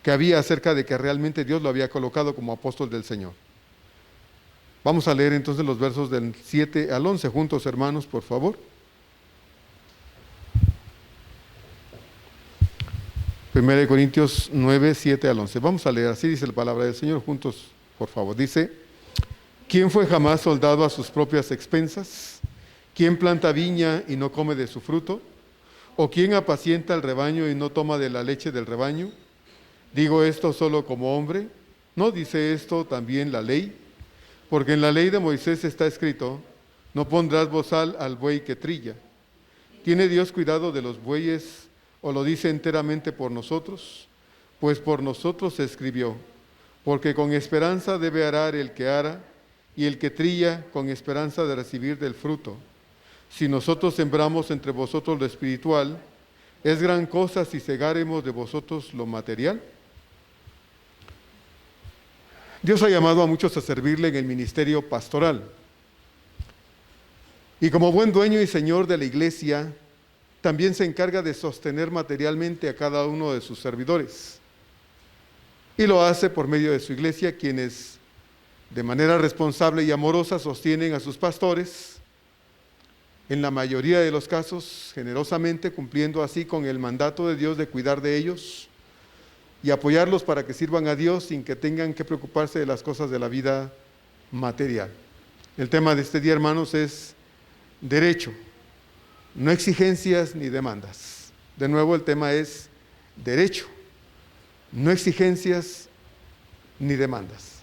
que había acerca de que realmente Dios lo había colocado como apóstol del Señor. Vamos a leer entonces los versos del 7 al 11 juntos, hermanos, por favor. 1 Corintios 9, 7 al 11. Vamos a leer, así dice la palabra del Señor, juntos, por favor. Dice: ¿Quién fue jamás soldado a sus propias expensas? ¿Quién planta viña y no come de su fruto? ¿O quién apacienta el rebaño y no toma de la leche del rebaño? ¿Digo esto solo como hombre? ¿No dice esto también la ley? Porque en la ley de Moisés está escrito: no pondrás bozal al buey que trilla. ¿Tiene Dios cuidado de los bueyes o lo dice enteramente por nosotros? Pues por nosotros se escribió: porque con esperanza debe arar el que ara, y el que trilla con esperanza de recibir del fruto. Si nosotros sembramos entre vosotros lo espiritual, ¿es gran cosa si segáremos de vosotros lo material? Dios ha llamado a muchos a servirle en el ministerio pastoral. Y como buen dueño y señor de la iglesia, también se encarga de sostener materialmente a cada uno de sus servidores. Y lo hace por medio de su iglesia, quienes de manera responsable y amorosa sostienen a sus pastores, en la mayoría de los casos generosamente, cumpliendo así con el mandato de Dios de cuidar de ellos y apoyarlos para que sirvan a Dios sin que tengan que preocuparse de las cosas de la vida material. El tema de este día, hermanos, es derecho, no exigencias ni demandas. De nuevo, el tema es derecho, no exigencias ni demandas.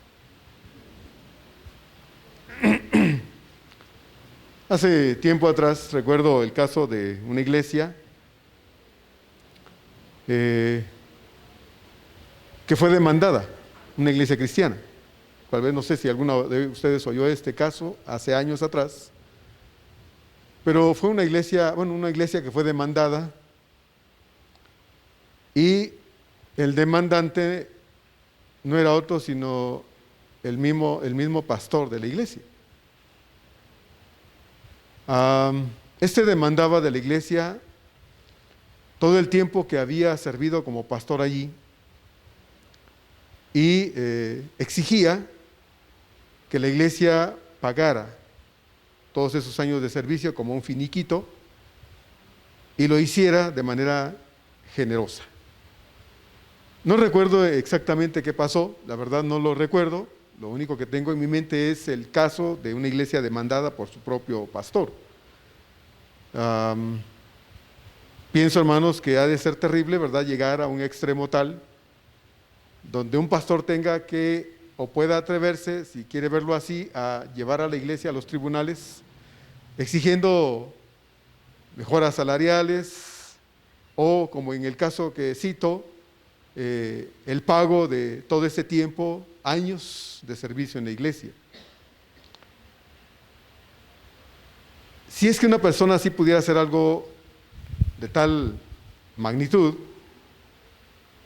Hace tiempo atrás recuerdo el caso de una iglesia que fue demandada, una iglesia cristiana. Tal vez no sé si alguno de ustedes oyó este caso hace años atrás, pero fue una iglesia que fue demandada y el demandante no era otro sino el mismo pastor de la iglesia. Este demandaba de la iglesia todo el tiempo que había servido como pastor allí y exigía que la iglesia pagara todos esos años de servicio como un finiquito y lo hiciera de manera generosa. No recuerdo exactamente qué pasó, la verdad no lo recuerdo. Lo único que tengo en mi mente es el caso de una iglesia demandada por su propio pastor. Pienso, hermanos, que ha de ser terrible, ¿verdad?, llegar a un extremo tal donde un pastor tenga que, o pueda atreverse, si quiere verlo así, a llevar a la iglesia a los tribunales, exigiendo mejoras salariales, o, como en el caso que cito, el pago de todo ese tiempo, años de servicio en la iglesia. Si es que una persona así pudiera hacer algo de tal magnitud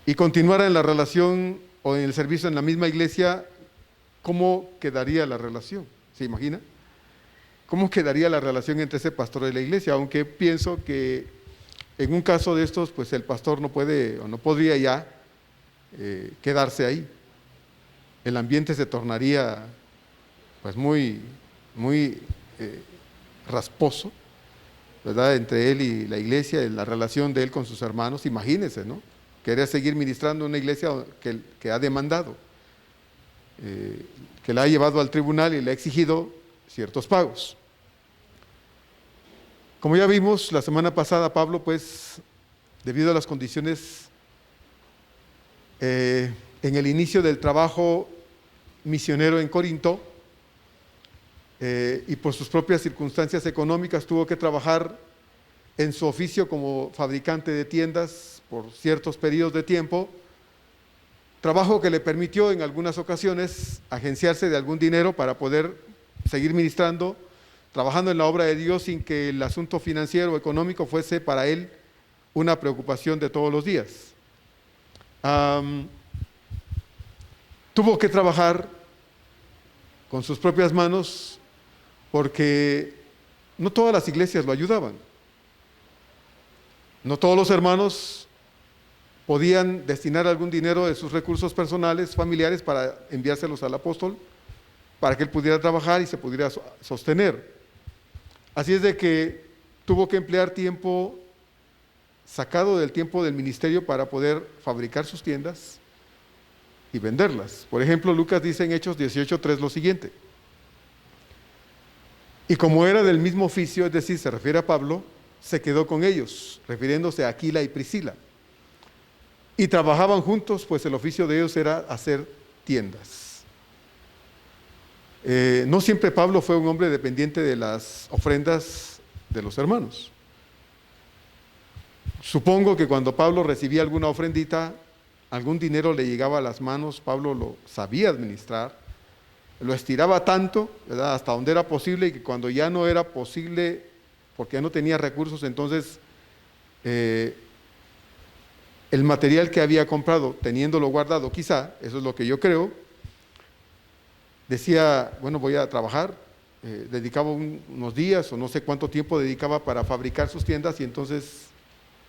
y continuara en la relación o en el servicio en la misma iglesia, ¿cómo quedaría la relación? ¿Se imagina? ¿Cómo quedaría la relación entre ese pastor y la iglesia? Aunque pienso que en un caso de estos, pues el pastor no puede o no podría ya quedarse ahí. El ambiente se tornaría pues muy rasposo, ¿verdad?, entre él y la iglesia, en la relación de él con sus hermanos. Imagínense, ¿no?, querer seguir ministrando en una iglesia que ha demandado, que la ha llevado al tribunal y le ha exigido ciertos pagos. Como ya vimos la semana pasada, Pablo, pues, debido a las condiciones en el inicio del trabajo misionero en Corinto, y por sus propias circunstancias económicas, tuvo que trabajar en su oficio como fabricante de tiendas por ciertos periodos de tiempo, trabajo que le permitió en algunas ocasiones agenciarse de algún dinero para poder seguir ministrando, trabajando en la obra de Dios sin que el asunto financiero o económico fuese para él una preocupación de todos los días. Tuvo que trabajar con sus propias manos porque no todas las iglesias lo ayudaban. No todos los hermanos podían destinar algún dinero de sus recursos personales, familiares, para enviárselos al apóstol, para que él pudiera trabajar y se pudiera sostener. Así es de que tuvo que emplear tiempo sacado del tiempo del ministerio para poder fabricar sus tiendas y venderlas. Por ejemplo, Lucas dice en Hechos 18:3 lo siguiente: y como era del mismo oficio, es decir, se refiere a Pablo, se quedó con ellos, refiriéndose a Aquila y Priscila. Y trabajaban juntos, pues el oficio de ellos era hacer tiendas. No siempre Pablo fue un hombre dependiente de las ofrendas de los hermanos. Supongo que cuando Pablo recibía alguna ofrendita, algún dinero le llegaba a las manos, Pablo lo sabía administrar, lo estiraba tanto, ¿verdad?, hasta donde era posible, y que cuando ya no era posible, porque ya no tenía recursos, entonces el material que había comprado, teniéndolo guardado quizá, eso es lo que yo creo, decía, bueno, voy a trabajar, dedicaba unos días o no sé cuánto tiempo dedicaba para fabricar sus tiendas, y entonces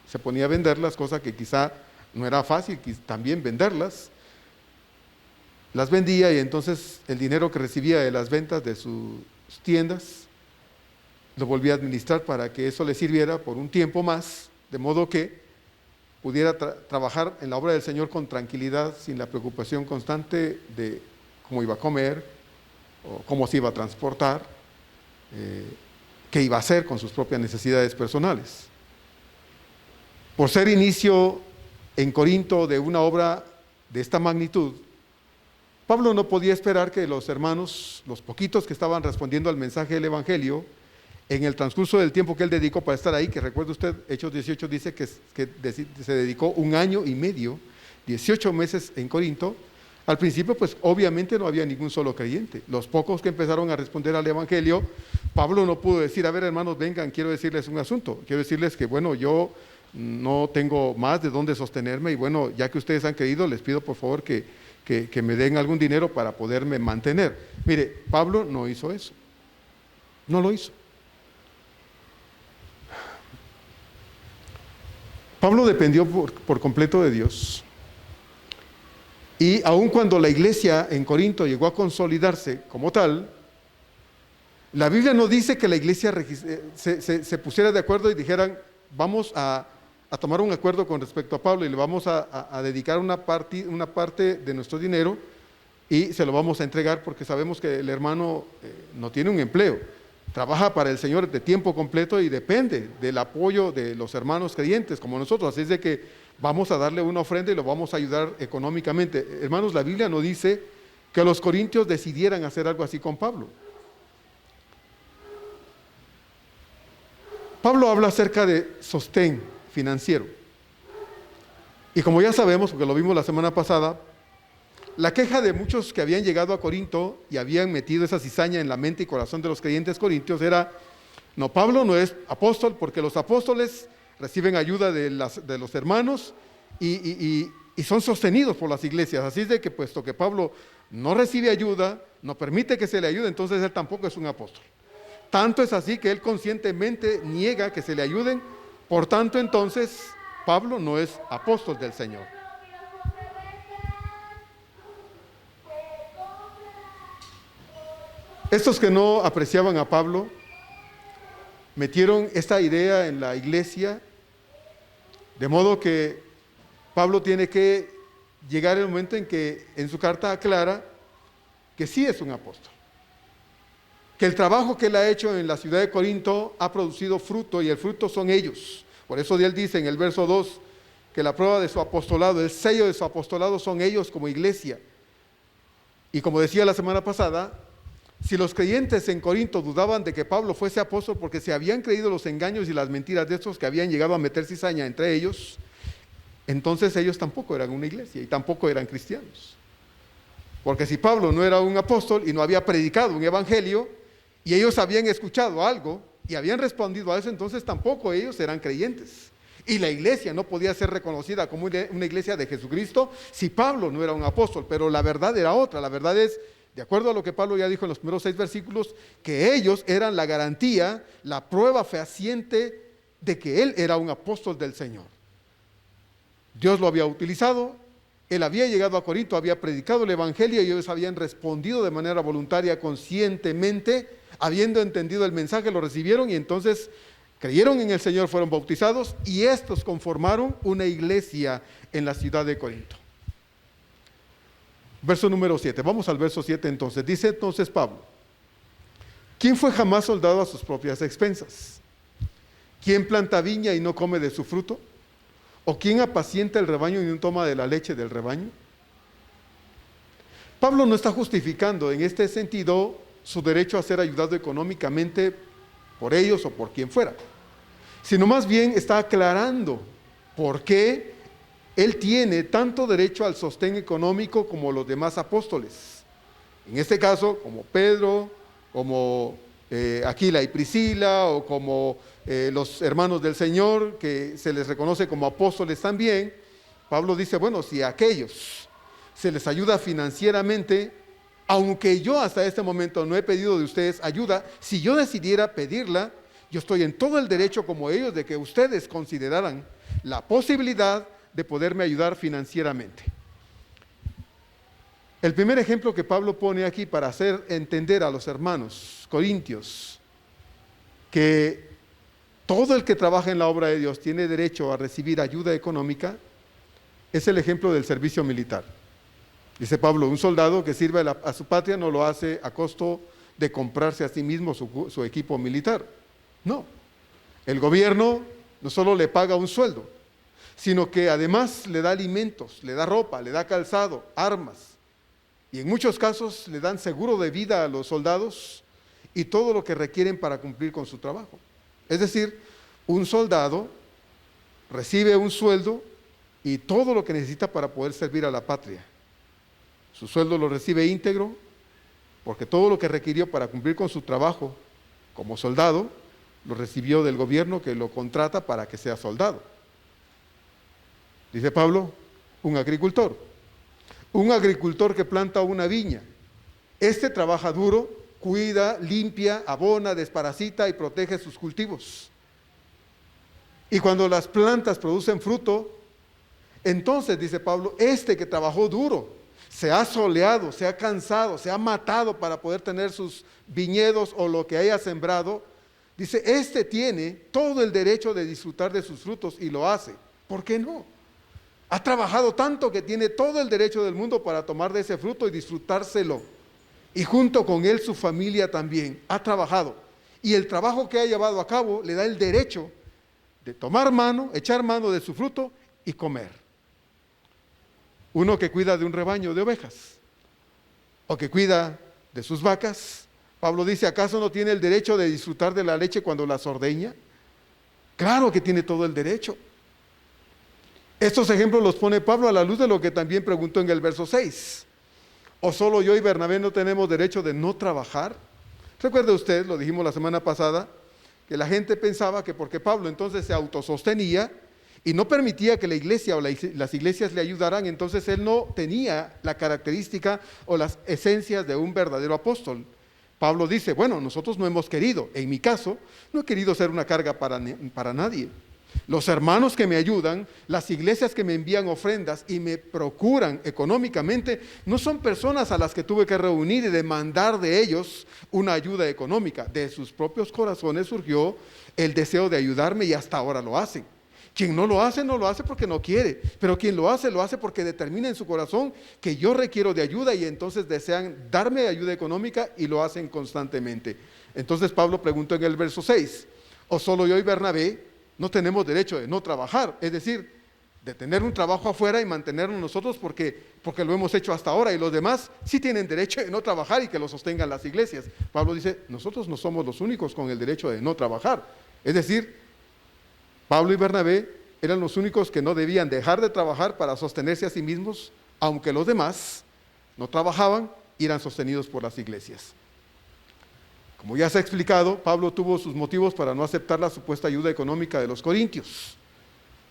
se ponía a venderlas, cosa que quizá no era fácil también venderlas. Las vendía y entonces el dinero que recibía de las ventas de sus tiendas lo volvía a administrar para que eso le sirviera por un tiempo más, de modo que pudiera trabajar en la obra del Señor con tranquilidad, sin la preocupación constante de cómo iba a comer, o cómo se iba a transportar, qué iba a hacer con sus propias necesidades personales. Por ser inicio en Corinto de una obra de esta magnitud, Pablo no podía esperar que los hermanos, los poquitos que estaban respondiendo al mensaje del Evangelio, en el transcurso del tiempo que él dedicó para estar ahí, que recuerde usted, Hechos 18 dice que se dedicó 1 año y medio, 18 meses en Corinto. Al principio, pues obviamente no había ningún solo creyente. Los pocos que empezaron a responder al Evangelio, Pablo no pudo decir, a ver, hermanos, vengan, quiero decirles un asunto. Quiero decirles que, bueno, yo no tengo más de dónde sostenerme, y bueno, ya que ustedes han creído, les pido por favor que me den algún dinero para poderme mantener. Mire, Pablo no hizo eso. No lo hizo. Pablo dependió por completo de Dios. Y aun cuando la iglesia en Corinto llegó a consolidarse como tal, la Biblia no dice que la iglesia se pusiera de acuerdo y dijeran, vamos a tomar un acuerdo con respecto a Pablo y le vamos a dedicar una parte de nuestro dinero y se lo vamos a entregar, porque sabemos que el hermano no tiene un empleo, trabaja para el Señor de tiempo completo y depende del apoyo de los hermanos creyentes como nosotros. Así es de que vamos a darle una ofrenda y lo vamos a ayudar económicamente. Hermanos, la Biblia no dice que los corintios decidieran hacer algo así con Pablo. Pablo habla acerca de sostén financiero. Y como ya sabemos, porque lo vimos la semana pasada, la queja de muchos que habían llegado a Corinto y habían metido esa cizaña en la mente y corazón de los creyentes corintios era, no, Pablo no es apóstol, porque los apóstoles reciben ayuda de los hermanos y son sostenidos por las iglesias. Así es de que, puesto que Pablo no recibe ayuda, no permite que se le ayude, entonces él tampoco es un apóstol. Tanto es así que él conscientemente niega que se le ayuden. Por tanto, entonces, Pablo no es apóstol del Señor. Estos que no apreciaban a Pablo metieron esta idea en la iglesia, de modo que Pablo tiene que llegar el momento en que en su carta aclara que sí es un apóstol, que el trabajo que él ha hecho en la ciudad de Corinto ha producido fruto, y el fruto son ellos. Por eso él dice en el verso 2 que la prueba de su apostolado, el sello de su apostolado son ellos como iglesia. Y como decía la semana pasada, si los creyentes en Corinto dudaban de que Pablo fuese apóstol porque se habían creído los engaños y las mentiras de estos que habían llegado a meter cizaña entre ellos, entonces ellos tampoco eran una iglesia y tampoco eran cristianos. Porque si Pablo no era un apóstol y no había predicado un evangelio, y ellos habían escuchado algo y habían respondido a eso, entonces tampoco ellos eran creyentes. Y la iglesia no podía ser reconocida como una iglesia de Jesucristo si Pablo no era un apóstol. Pero la verdad era otra. La verdad es, de acuerdo a lo que Pablo ya dijo en los primeros 6 versículos, que ellos eran la garantía, la prueba fehaciente de que él era un apóstol del Señor. Dios lo había utilizado, él había llegado a Corinto, había predicado el Evangelio y ellos habían respondido de manera voluntaria, conscientemente, habiendo entendido el mensaje, lo recibieron y entonces creyeron en el Señor, fueron bautizados y estos conformaron una iglesia en la ciudad de Corinto. Verso número 7, vamos al verso 7 entonces. Dice entonces Pablo: ¿quién fue jamás soldado a sus propias expensas? ¿Quién planta viña y no come de su fruto? ¿O quién apacienta el rebaño y no toma de la leche del rebaño? Pablo no está justificando en este sentido su derecho a ser ayudado económicamente por ellos o por quien fuera, sino más bien está aclarando por qué él tiene tanto derecho al sostén económico como los demás apóstoles. En este caso, como Pedro, como Aquila y Priscila, o como los hermanos del Señor, que se les reconoce como apóstoles también. Pablo dice, bueno, si a aquellos se les ayuda financieramente, aunque yo hasta este momento no he pedido de ustedes ayuda, si yo decidiera pedirla, yo estoy en todo el derecho como ellos de que ustedes consideraran la posibilidad de poderme ayudar financieramente. El primer ejemplo que Pablo pone aquí para hacer entender a los hermanos corintios que todo el que trabaja en la obra de Dios tiene derecho a recibir ayuda económica es el ejemplo del servicio militar. Dice Pablo, un soldado que sirve a su patria no lo hace a costo de comprarse a sí mismo su equipo militar. No, el gobierno no solo le paga un sueldo, sino que además le da alimentos, le da ropa, le da calzado, armas, y en muchos casos le dan seguro de vida a los soldados y todo lo que requieren para cumplir con su trabajo. Es decir, un soldado recibe un sueldo y todo lo que necesita para poder servir a la patria. Su sueldo lo recibe íntegro, porque todo lo que requirió para cumplir con su trabajo como soldado, lo recibió del gobierno que lo contrata para que sea soldado. Dice Pablo, un agricultor que planta una viña. Este trabaja duro, cuida, limpia, abona, desparasita y protege sus cultivos. Y cuando las plantas producen fruto, entonces, dice Pablo, este que trabajó duro, se ha soleado, se ha cansado, se ha matado para poder tener sus viñedos o lo que haya sembrado, dice, este tiene todo el derecho de disfrutar de sus frutos y lo hace. ¿Por qué no? Ha trabajado tanto que tiene todo el derecho del mundo para tomar de ese fruto y disfrutárselo. Y junto con él su familia también ha trabajado. Y el trabajo que ha llevado a cabo le da el derecho de tomar mano, echar mano de su fruto y comer. Uno que cuida de un rebaño de ovejas o que cuida de sus vacas, Pablo dice, ¿acaso no tiene el derecho de disfrutar de la leche cuando las ordeña? Claro que tiene todo el derecho. Estos ejemplos los pone Pablo a la luz de lo que también preguntó en el verso 6. ¿O solo yo y Bernabé no tenemos derecho de no trabajar? Recuerde usted, lo dijimos la semana pasada, que la gente pensaba que porque Pablo entonces se autosostenía y no permitía que la iglesia o las iglesias le ayudaran, entonces él no tenía la característica o las esencias de un verdadero apóstol. Pablo dice, bueno, nosotros no hemos querido, en mi caso, no he querido ser una carga para nadie. Los hermanos que me ayudan, las iglesias que me envían ofrendas y me procuran económicamente, no son personas a las que tuve que reunir y demandar de ellos una ayuda económica. De sus propios corazones surgió el deseo de ayudarme y hasta ahora lo hacen. Quien no lo hace porque no quiere, pero quien lo hace porque determina en su corazón que yo requiero de ayuda y entonces desean darme ayuda económica y lo hacen constantemente. Entonces Pablo preguntó en el verso 6, ¿o solo yo y Bernabé no tenemos derecho de no trabajar? Es decir, de tener un trabajo afuera y mantenernos nosotros porque lo hemos hecho hasta ahora y los demás sí tienen derecho de no trabajar y que lo sostengan las iglesias. Pablo dice, nosotros no somos los únicos con el derecho de no trabajar. Es decir, Pablo y Bernabé eran los únicos que no debían dejar de trabajar para sostenerse a sí mismos, aunque los demás no trabajaban y eran sostenidos por las iglesias. Como ya se ha explicado, Pablo tuvo sus motivos para no aceptar la supuesta ayuda económica de los corintios.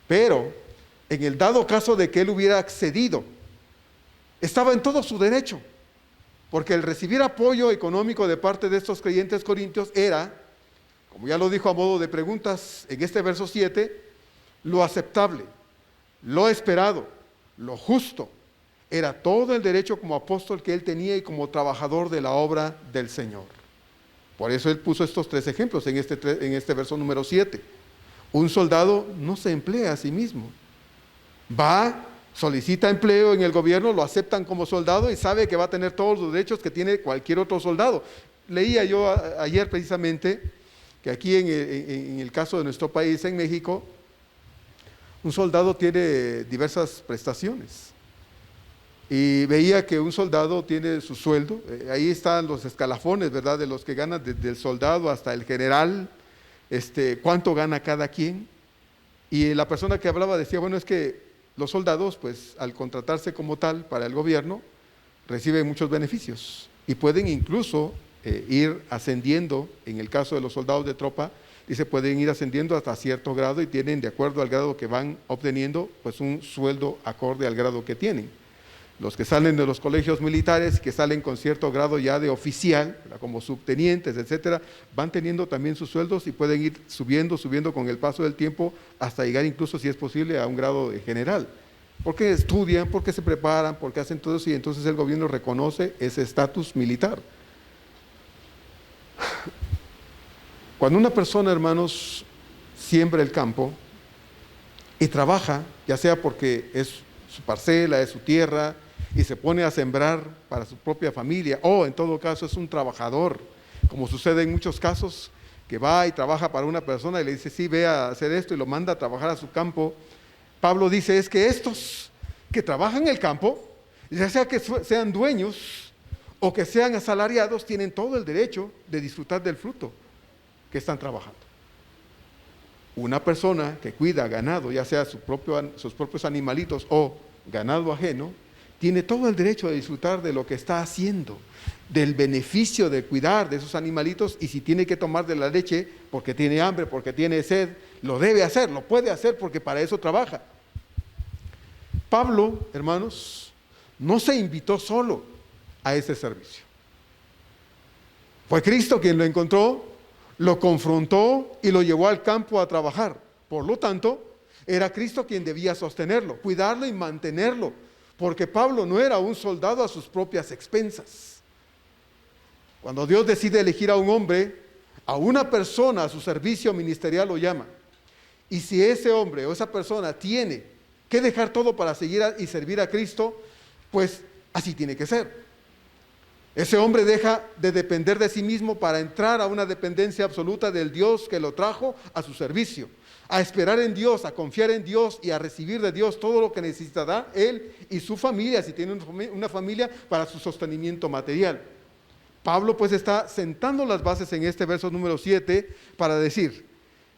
Pero, en el dado caso de que él hubiera accedido, estaba en todo su derecho, porque el recibir apoyo económico de parte de estos creyentes corintios era, como ya lo dijo a modo de preguntas en este verso 7, lo aceptable, lo esperado, lo justo, era todo el derecho como apóstol que él tenía y como trabajador de la obra del Señor. Por eso él puso estos 3 ejemplos en este verso número 7. Un soldado no se emplea a sí mismo. Va, solicita empleo en el gobierno, lo aceptan como soldado y sabe que va a tener todos los derechos que tiene cualquier otro soldado. Leía yo ayer precisamente que aquí en el caso de nuestro país, en México, un soldado tiene diversas prestaciones. Y veía que un soldado tiene su sueldo, ahí están los escalafones, ¿verdad? De los que ganan desde el soldado hasta el general, cuánto gana cada quien. Y la persona que hablaba decía, bueno, es que los soldados, pues al contratarse como tal para el gobierno, reciben muchos beneficios y pueden incluso ir ascendiendo. En el caso de los soldados de tropa, dice, pueden ir ascendiendo hasta cierto grado y tienen, de acuerdo al grado que van obteniendo, pues un sueldo acorde al grado que tienen. Los que salen de los colegios militares, que salen con cierto grado ya de oficial, como subtenientes, etcétera, van teniendo también sus sueldos y pueden ir subiendo con el paso del tiempo hasta llegar incluso, si es posible, a un grado de general. Porque estudian, porque se preparan, porque hacen todo eso y entonces el gobierno reconoce ese estatus militar. Cuando una persona, hermanos, siembra el campo y trabaja, ya sea porque es su parcela, es su tierra, y se pone a sembrar para su propia familia, o en todo caso es un trabajador, como sucede en muchos casos, que va y trabaja para una persona y le dice, sí, ve a hacer esto y lo manda a trabajar a su campo. Pablo dice, es que estos que trabajan en el campo, ya sea que sean dueños o que sean asalariados, tienen todo el derecho de disfrutar del fruto que están trabajando. Una persona que cuida ganado, ya sea sus propios animalitos o ganado ajeno, tiene todo el derecho de disfrutar de lo que está haciendo, del beneficio de cuidar de esos animalitos, y si tiene que tomar de la leche porque tiene hambre, porque tiene sed, lo debe hacer, lo puede hacer porque para eso trabaja. Pablo, hermanos, no se invitó solo a ese servicio. Fue Cristo quien lo encontró, lo confrontó y lo llevó al campo a trabajar. Por lo tanto, era Cristo quien debía sostenerlo, cuidarlo y mantenerlo, porque Pablo no era un soldado a sus propias expensas. Cuando Dios decide elegir a un hombre, a una persona a su servicio ministerial lo llama. Y si ese hombre o esa persona tiene que dejar todo para seguir y servir a Cristo, pues así tiene que ser. Ese hombre deja de depender de sí mismo para entrar a una dependencia absoluta del Dios que lo trajo a su servicio, a esperar en Dios, a confiar en Dios y a recibir de Dios todo lo que necesitará él y su familia, si tiene una familia, para su sostenimiento material. Pablo pues está sentando las bases en este verso número 7 para decir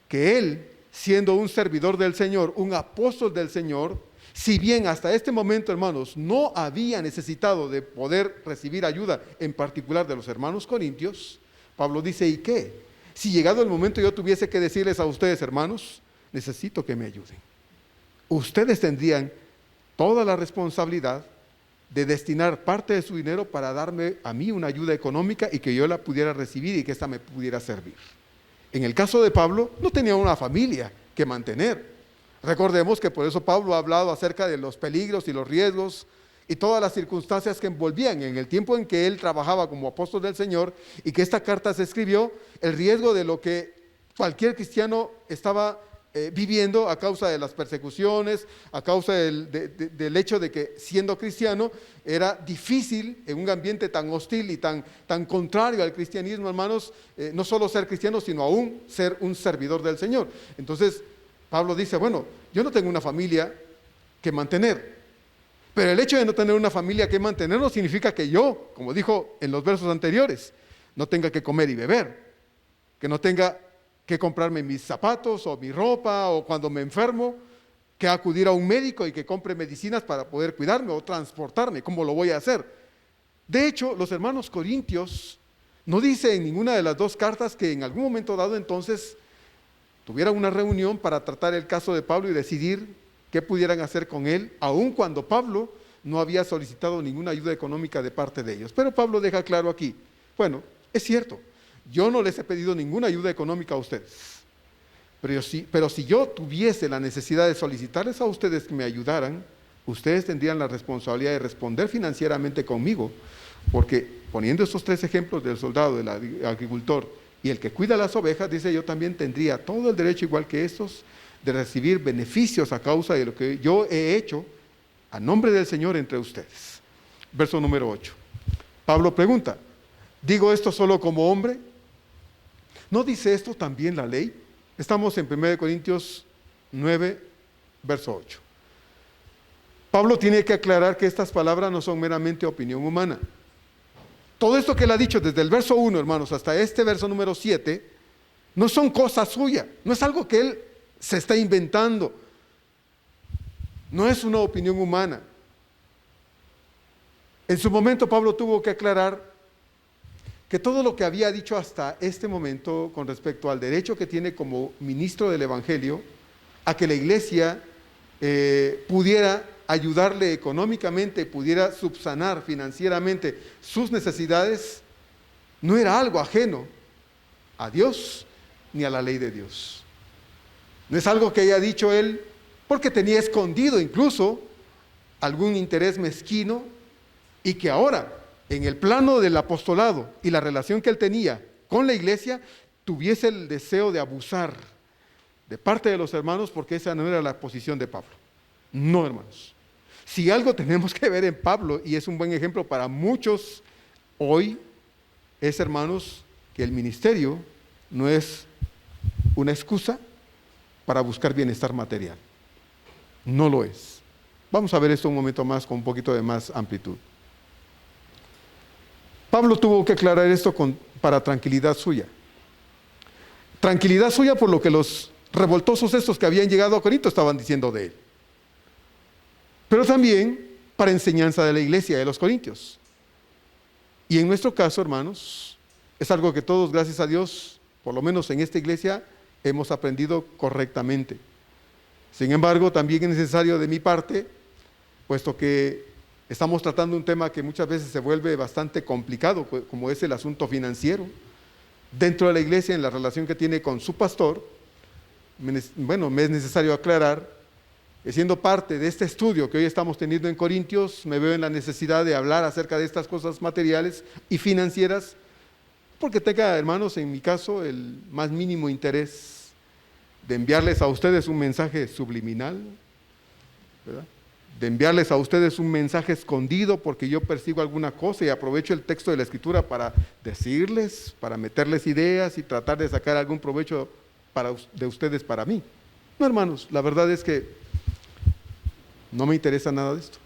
que él, siendo un servidor del Señor, un apóstol del Señor, si bien hasta este momento, hermanos, no había necesitado de poder recibir ayuda, en particular de los hermanos corintios, Pablo dice, ¿y qué? Si llegado el momento yo tuviese que decirles a ustedes, hermanos, necesito que me ayuden. Ustedes tendrían toda la responsabilidad de destinar parte de su dinero para darme a mí una ayuda económica y que yo la pudiera recibir y que esta me pudiera servir. En el caso de Pablo, no tenía una familia que mantener. Recordemos que por eso Pablo ha hablado acerca de los peligros y los riesgos y todas las circunstancias que envolvían en el tiempo en que él trabajaba como apóstol del Señor, y que esta carta se escribió, el riesgo de lo que cualquier cristiano estaba viviendo a causa de las persecuciones, a causa del hecho de que siendo cristiano era difícil en un ambiente tan hostil y tan contrario al cristianismo, hermanos, no solo ser cristiano, sino aún ser un servidor del Señor. Entonces Pablo dice, bueno, yo no tengo una familia que mantener, pero el hecho de no tener una familia que mantener no significa que yo, como dijo en los versos anteriores, no tenga que comer y beber, que no tenga que comprarme mis zapatos o mi ropa, o cuando me enfermo, que acudir a un médico y que compre medicinas para poder cuidarme o transportarme. ¿Cómo lo voy a hacer? De hecho, los hermanos corintios no dice en ninguna de las dos cartas que en algún momento dado entonces tuvieran una reunión para tratar el caso de Pablo y decidir qué pudieran hacer con él, aun cuando Pablo no había solicitado ninguna ayuda económica de parte de ellos. Pero Pablo deja claro aquí, bueno, es cierto, yo no les he pedido ninguna ayuda económica a ustedes, Pero si yo tuviese la necesidad de solicitarles a ustedes que me ayudaran, ustedes tendrían la responsabilidad de responder financieramente conmigo, porque poniendo estos 3 ejemplos del soldado, del agricultor y el que cuida las ovejas, dice, yo también tendría todo el derecho, igual que estos, de recibir beneficios a causa de lo que yo he hecho a nombre del Señor entre ustedes. Verso número 8. Pablo pregunta, ¿digo esto solo como hombre? ¿No dice esto también la ley? Estamos en 1 Corintios 9, verso 8. Pablo tiene que aclarar que estas palabras no son meramente opinión humana. Todo esto que él ha dicho desde el verso 1, hermanos, hasta este verso número 7, no son cosas suyas, no es algo que él se está inventando, no es una opinión humana. En su momento Pablo tuvo que aclarar que todo lo que había dicho hasta este momento con respecto al derecho que tiene como ministro del Evangelio a que la iglesia pudiera ayudarle económicamente, pudiera subsanar financieramente sus necesidades, no era algo ajeno a Dios ni a la ley de Dios. No es algo que haya dicho él porque tenía escondido incluso algún interés mezquino y que ahora, en el plano del apostolado y la relación que él tenía con la iglesia, tuviese el deseo de abusar de parte de los hermanos, porque esa no era la posición de Pablo. No, hermanos. Si algo tenemos que ver en Pablo, y es un buen ejemplo para muchos hoy, es, hermanos, que el ministerio no es una excusa para buscar bienestar material. No lo es. Vamos a ver esto un momento más con un poquito de más amplitud. Pablo tuvo que aclarar esto para tranquilidad suya. Tranquilidad suya por lo que los revoltosos estos que habían llegado a Corinto estaban diciendo de él. Pero también para enseñanza de la iglesia de los corintios. Y en nuestro caso, hermanos, es algo que todos, gracias a Dios, por lo menos en esta iglesia, hemos aprendido correctamente. Sin embargo, también es necesario de mi parte, puesto que estamos tratando un tema que muchas veces se vuelve bastante complicado, como es el asunto financiero, dentro de la iglesia, en la relación que tiene con su pastor. Bueno, me es necesario aclarar que siendo parte de este estudio que hoy estamos teniendo en Corintios, me veo en la necesidad de hablar acerca de estas cosas materiales y financieras, porque tenga, hermanos, en mi caso, el más mínimo interés de enviarles a ustedes un mensaje subliminal, ¿verdad? De enviarles a ustedes un mensaje escondido porque yo persigo alguna cosa y aprovecho el texto de la Escritura para decirles, para meterles ideas y tratar de sacar algún provecho de ustedes para mí. No, hermanos, la verdad es que no me interesa nada de esto.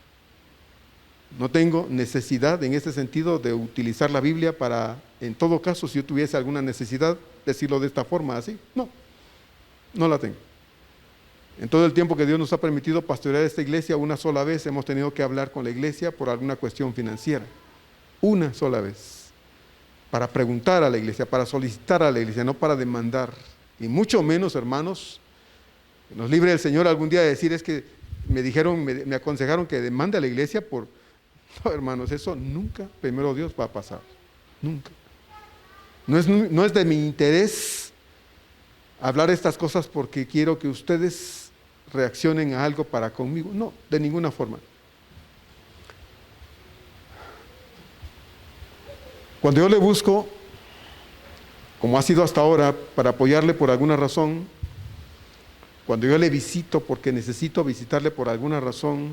No tengo necesidad en ese sentido de utilizar la Biblia para, en todo caso, si yo tuviese alguna necesidad, decirlo de esta forma, así. No la tengo. En todo el tiempo que Dios nos ha permitido pastorear esta iglesia, una sola vez hemos tenido que hablar con la iglesia por alguna cuestión financiera. Una sola vez. Para preguntar a la iglesia, para solicitar a la iglesia, no para demandar. Y mucho menos, hermanos, que nos libre el Señor algún día de decir, es que me aconsejaron que demande a la iglesia por... No, hermanos, eso nunca, primero Dios, va a pasar. Nunca. No es de mi interés hablar estas cosas porque quiero que ustedes reaccionen a algo para conmigo. No, de ninguna forma. Cuando yo le busco, como ha sido hasta ahora, para apoyarle por alguna razón, cuando yo le visito porque necesito visitarle por alguna razón,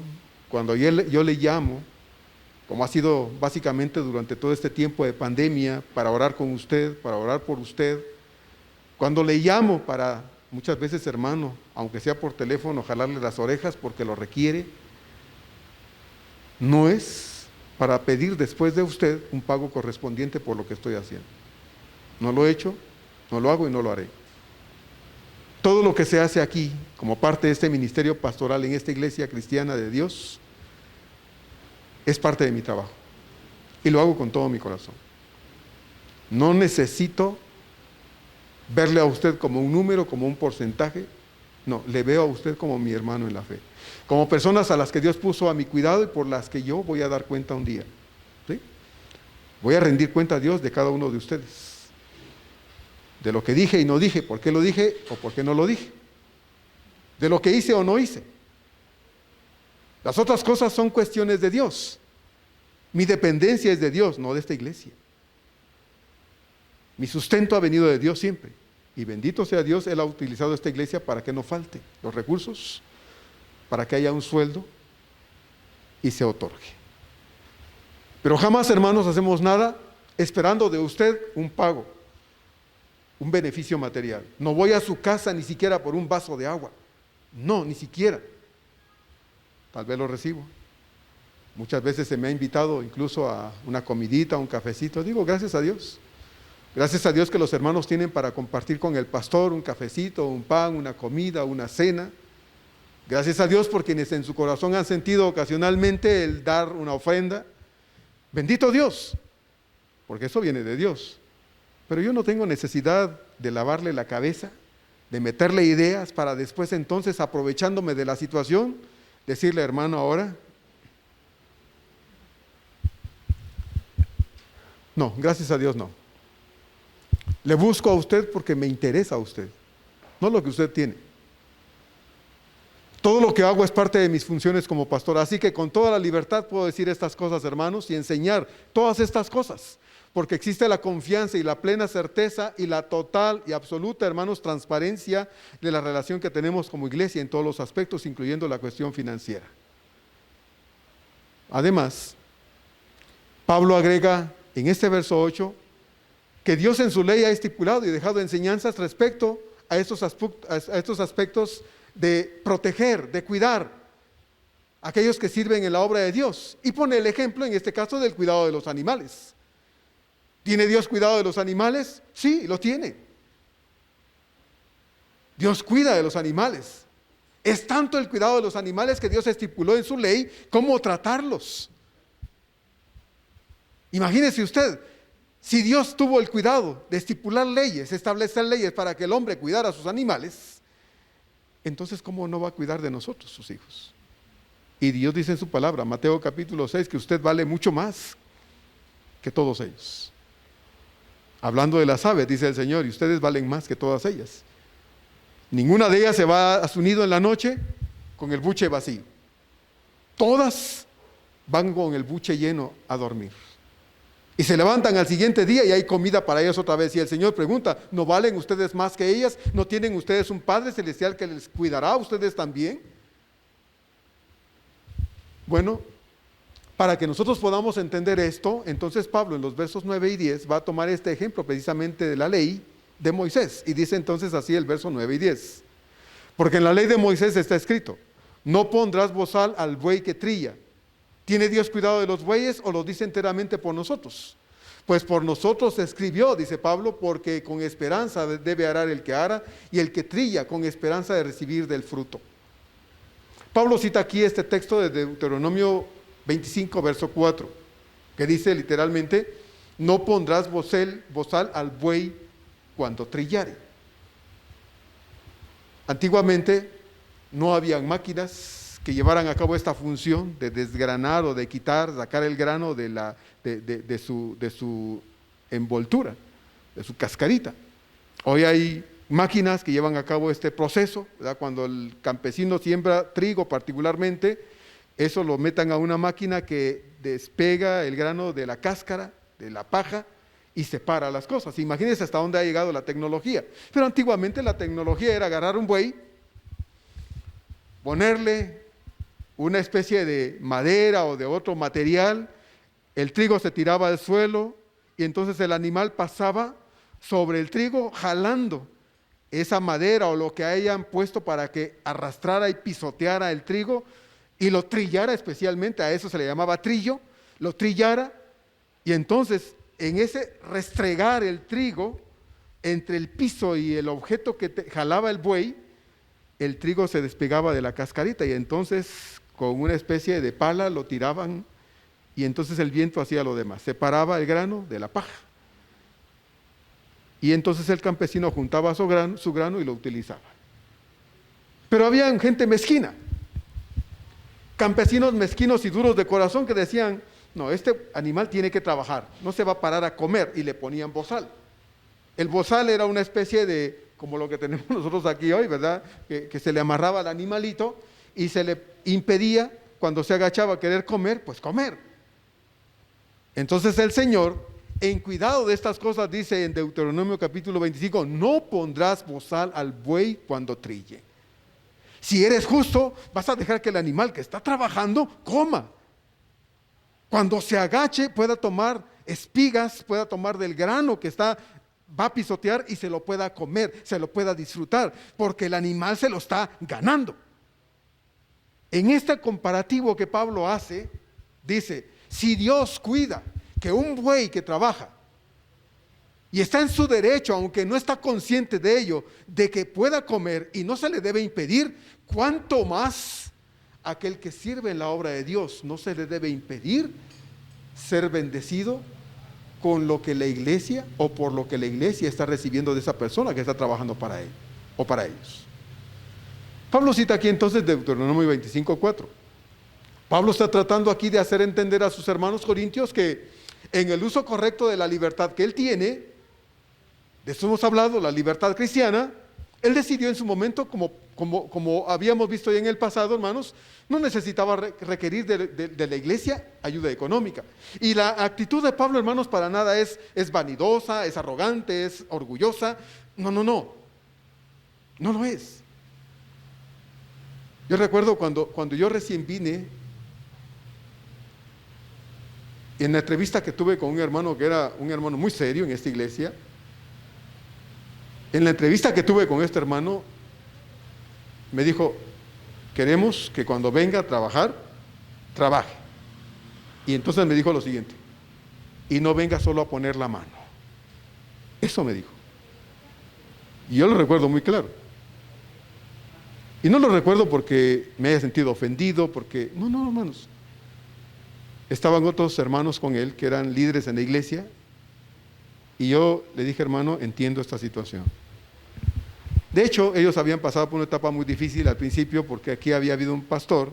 cuando yo le llamo, como ha sido básicamente durante todo este tiempo de pandemia, para orar con usted, para orar por usted, cuando le llamo para, muchas veces, hermano, aunque sea por teléfono, jalarle las orejas porque lo requiere, no es para pedir después de usted un pago correspondiente por lo que estoy haciendo. No lo he hecho, no lo hago y no lo haré. Todo lo que se hace aquí, como parte de este ministerio pastoral en esta iglesia cristiana de Dios, es parte de mi trabajo. Y lo hago con todo mi corazón. No necesito verle a usted como un número, como un porcentaje. No, le veo a usted como mi hermano en la fe. Como personas a las que Dios puso a mi cuidado y por las que yo voy a dar cuenta un día. ¿Sí? Voy a rendir cuenta a Dios de cada uno de ustedes. De lo que dije y no dije, por qué lo dije o por qué no lo dije. De lo que hice o no hice. Las otras cosas son cuestiones de Dios. Mi dependencia es de Dios, no de esta iglesia. Mi sustento ha venido de Dios siempre. Y bendito sea Dios, Él ha utilizado esta iglesia para que no falte los recursos, para que haya un sueldo y se otorgue. Pero jamás, hermanos, hacemos nada esperando de usted un pago, un beneficio material. No voy a su casa ni siquiera por un vaso de agua. No, ni siquiera. Tal vez lo recibo. Muchas veces se me ha invitado incluso a una comidita, un cafecito. Digo, gracias a Dios. Gracias a Dios que los hermanos tienen para compartir con el pastor un cafecito, un pan, una comida, una cena. Gracias a Dios por quienes en su corazón han sentido ocasionalmente el dar una ofrenda. Bendito Dios, porque eso viene de Dios. Pero yo no tengo necesidad de lavarle la cabeza, de meterle ideas para después entonces, aprovechándome de la situación, decirle, hermano, ahora. No, gracias a Dios no. Le busco a usted porque me interesa a usted, no lo que usted tiene. Todo lo que hago es parte de mis funciones como pastor, así que con toda la libertad puedo decir estas cosas, hermanos, y enseñar todas estas cosas, porque existe la confianza y la plena certeza y la total y absoluta, hermanos, transparencia de la relación que tenemos como iglesia en todos los aspectos, incluyendo la cuestión financiera. Además, Pablo agrega en este verso 8 que Dios en su ley ha estipulado y dejado enseñanzas respecto a estos aspectos de proteger, de cuidar a aquellos que sirven en la obra de Dios. Y pone el ejemplo, en este caso, del cuidado de los animales. ¿Tiene Dios cuidado de los animales? Sí, lo tiene. Dios cuida de los animales. Es tanto el cuidado de los animales que Dios estipuló en su ley cómo tratarlos. Imagínese usted, si Dios tuvo el cuidado de estipular leyes, establecer leyes para que el hombre cuidara a sus animales, entonces ¿cómo no va a cuidar de nosotros, sus hijos? Y Dios dice en su palabra, Mateo capítulo 6, que usted vale mucho más que todos ellos. Hablando de las aves, dice el Señor, y ustedes valen más que todas ellas. Ninguna de ellas se va a su nido en la noche con el buche vacío. Todas van con el buche lleno a dormir. Y se levantan al siguiente día y hay comida para ellas otra vez. Y el Señor pregunta, ¿no valen ustedes más que ellas? ¿No tienen ustedes un Padre Celestial que les cuidará a ustedes también? Bueno, para que nosotros podamos entender esto, entonces Pablo en los versos 9 y 10 va a tomar este ejemplo precisamente de la ley de Moisés. Y dice entonces así el verso 9 y 10. Porque en la ley de Moisés está escrito, no pondrás bozal al buey que trilla. ¿Tiene Dios cuidado de los bueyes o lo dice enteramente por nosotros? Pues por nosotros se escribió, dice Pablo, porque con esperanza debe arar el que ara y el que trilla con esperanza de recibir del fruto. Pablo cita aquí este texto de Deuteronomio 25, verso 4, que dice literalmente, no pondrás bozal al buey cuando trillare. Antiguamente no habían máquinas que llevaran a cabo esta función de desgranar o de quitar, sacar el grano de su envoltura, de su cascarita. Hoy hay máquinas que llevan a cabo este proceso, ¿verdad? Cuando el campesino siembra trigo particularmente, eso lo metan a una máquina que despega el grano de la cáscara, de la paja, y separa las cosas. Imagínense hasta dónde ha llegado la tecnología. Pero antiguamente la tecnología era agarrar un buey, ponerle una especie de madera o de otro material, el trigo se tiraba al suelo y entonces el animal pasaba sobre el trigo jalando esa madera o lo que hayan puesto para que arrastrara y pisoteara el trigo y lo trillara especialmente, a eso se le llamaba trillo, lo trillara y entonces en ese restregar el trigo entre el piso y el objeto que jalaba el buey, el trigo se despegaba de la cascarita y entonces con una especie de pala lo tiraban y entonces el viento hacía lo demás, separaba el grano de la paja. Y entonces el campesino juntaba su grano y lo utilizaba. Pero había gente mezquina, campesinos mezquinos y duros de corazón que decían, no, este animal tiene que trabajar, no se va a parar a comer, y le ponían bozal. El bozal era una especie de, como lo que tenemos nosotros aquí hoy, ¿verdad? Que se le amarraba al animalito y se le impedía, cuando se agachaba a querer comer, pues comer. Entonces el Señor, en cuidado de estas cosas, dice en Deuteronomio capítulo 25, no pondrás bozal al buey cuando trille. Si eres justo, vas a dejar que el animal que está trabajando coma. Cuando se agache, pueda tomar espigas, pueda tomar del grano que va a pisotear y se lo pueda comer, se lo pueda disfrutar, porque el animal se lo está ganando. En este comparativo que Pablo hace, dice, si Dios cuida que un buey que trabaja y está en su derecho, aunque no está consciente de ello, de que pueda comer y no se le debe impedir, ¿cuánto más aquel que sirve en la obra de Dios no se le debe impedir ser bendecido con lo que la iglesia o por lo que la iglesia está recibiendo de esa persona que está trabajando para él o para ellos? Pablo cita aquí entonces Deuteronomio 25:4. Pablo está tratando aquí de hacer entender a sus hermanos corintios que en el uso correcto de la libertad que él tiene, de eso hemos hablado, la libertad cristiana, él decidió en su momento, como habíamos visto ya en el pasado, hermanos, no necesitaba requerir de la iglesia ayuda económica. Y la actitud de Pablo, hermanos, para nada es vanidosa, es arrogante, es orgullosa. No lo es. Yo recuerdo cuando yo recién vine, en la entrevista que tuve con un hermano que era un hermano muy serio en esta iglesia, en la entrevista que tuve con este hermano, me dijo, queremos que cuando venga a trabajar, trabaje. Y entonces me dijo lo siguiente, y no venga solo a poner la mano. Eso me dijo. Y yo lo recuerdo muy claro. Y no lo recuerdo porque me haya sentido ofendido, porque, no, hermanos. Estaban otros hermanos con él que eran líderes en la iglesia, y yo le dije, hermano, entiendo esta situación. De hecho, ellos habían pasado por una etapa muy difícil al principio, porque aquí había habido un pastor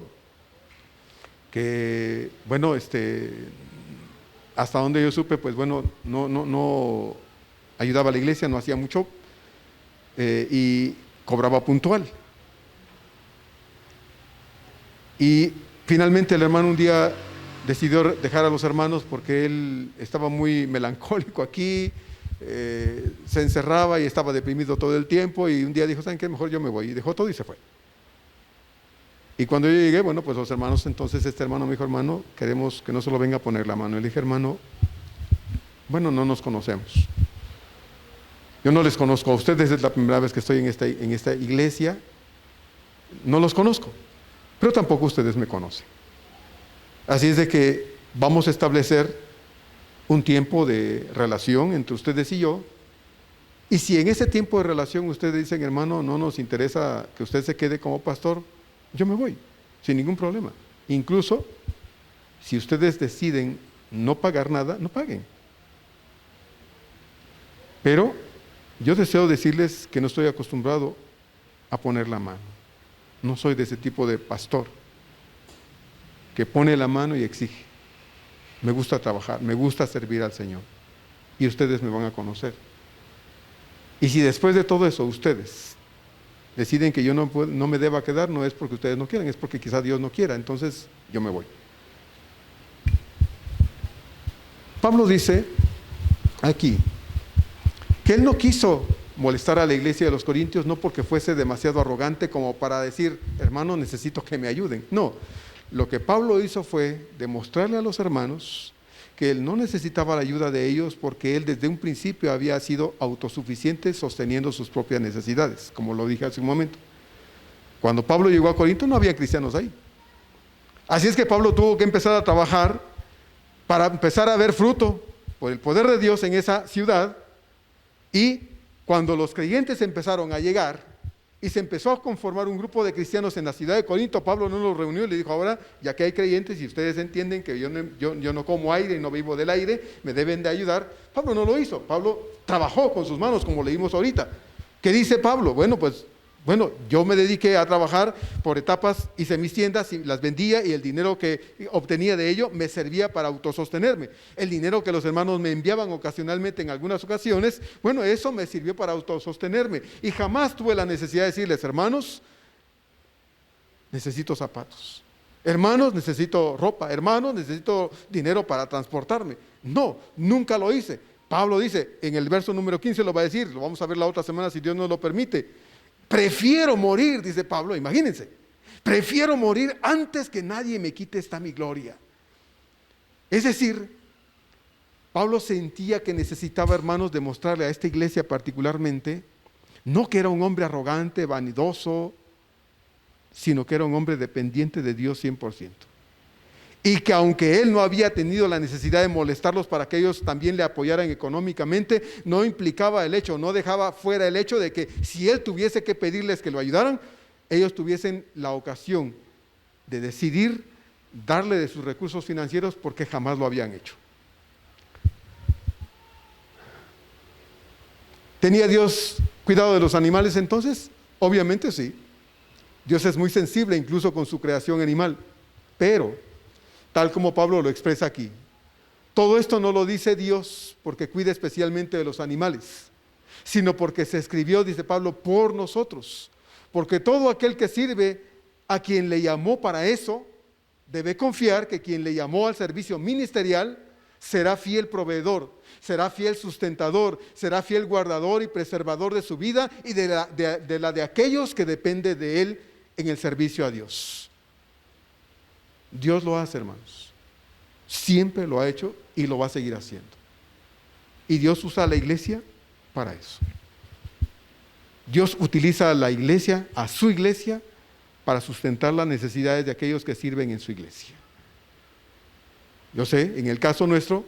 que, bueno, hasta donde yo supe, pues bueno, no ayudaba a la iglesia, no hacía mucho, y cobraba puntual. Y finalmente el hermano un día decidió dejar a los hermanos porque él estaba muy melancólico aquí, se encerraba y estaba deprimido todo el tiempo, y un día dijo, ¿saben qué? Mejor yo me voy, y dejó todo y se fue. Y cuando yo llegué, bueno, pues los hermanos, entonces este hermano me dijo, hermano, queremos que no solo venga a poner la mano. Y le dije, hermano, bueno, no nos conocemos, yo no les conozco a ustedes, es la primera vez que estoy en esta iglesia, no los conozco, pero tampoco ustedes me conocen. Así es de que vamos a establecer un tiempo de relación entre ustedes y yo, y si en ese tiempo de relación ustedes dicen, hermano, no nos interesa que usted se quede como pastor, yo me voy, sin ningún problema. Incluso, si ustedes deciden no pagar nada, no paguen. Pero yo deseo decirles que no estoy acostumbrado a poner la mano. No soy de ese tipo de pastor que pone la mano y exige. Me gusta trabajar, me gusta servir al Señor. Y ustedes me van a conocer. Y si después de todo eso ustedes deciden que yo no me deba quedar, no es porque ustedes no quieran, es porque quizá Dios no quiera, entonces yo me voy. Pablo dice aquí que él no quiso molestar a la iglesia de los Corintios, no porque fuese demasiado arrogante como para decir, hermano, necesito que me ayuden. No, lo que Pablo hizo fue demostrarle a los hermanos que él no necesitaba la ayuda de ellos, porque él desde un principio había sido autosuficiente sosteniendo sus propias necesidades, como lo dije hace un momento. Cuando Pablo llegó a Corinto no había cristianos ahí. Así es que Pablo tuvo que empezar a trabajar para empezar a ver fruto por el poder de Dios en esa ciudad. Y cuando los creyentes empezaron a llegar y se empezó a conformar un grupo de cristianos en la ciudad de Corinto, Pablo no los reunió y le dijo, ahora, ya que hay creyentes y ustedes entienden que yo no como aire y no vivo del aire, me deben de ayudar. Pablo no lo hizo. Pablo trabajó con sus manos, como leímos ahorita. ¿Qué dice Pablo? Bueno, pues Bueno, yo me dediqué a trabajar por etapas, hice mis tiendas y las vendía y el dinero que obtenía de ello me servía para autosostenerme. El dinero que los hermanos me enviaban ocasionalmente en algunas ocasiones, bueno, eso me sirvió para autosostenerme. Y jamás tuve la necesidad de decirles, hermanos, necesito zapatos. Hermanos, necesito ropa. Hermanos, necesito dinero para transportarme. No, nunca lo hice. Pablo dice, en el verso número 15 lo va a decir, lo vamos a ver la otra semana si Dios nos lo permite. Prefiero morir, dice Pablo, imagínense, prefiero morir antes que nadie me quite esta mi gloria. Es decir, Pablo sentía que necesitaba, hermanos, demostrarle a esta iglesia particularmente, no que era un hombre arrogante, vanidoso, sino que era un hombre dependiente de Dios 100%. Y que aunque él no había tenido la necesidad de molestarlos para que ellos también le apoyaran económicamente, no implicaba el hecho, no dejaba fuera el hecho de que si él tuviese que pedirles que lo ayudaran, ellos tuviesen la ocasión de decidir darle de sus recursos financieros porque jamás lo habían hecho. ¿Tenía Dios cuidado de los animales entonces? Obviamente sí. Dios es muy sensible incluso con su creación animal, pero tal como Pablo lo expresa aquí, todo esto no lo dice Dios porque cuida especialmente de los animales, sino porque se escribió, dice Pablo, por nosotros. Porque todo aquel que sirve a quien le llamó para eso, debe confiar que quien le llamó al servicio ministerial será fiel proveedor, será fiel sustentador, será fiel guardador y preservador de su vida y de la de aquellos que dependen de él en el servicio a Dios. Dios lo hace, hermanos. Siempre lo ha hecho y lo va a seguir haciendo. Y Dios usa a la iglesia para eso. Dios utiliza a la iglesia, a su iglesia, para sustentar las necesidades de aquellos que sirven en su iglesia. Yo sé, en el caso nuestro,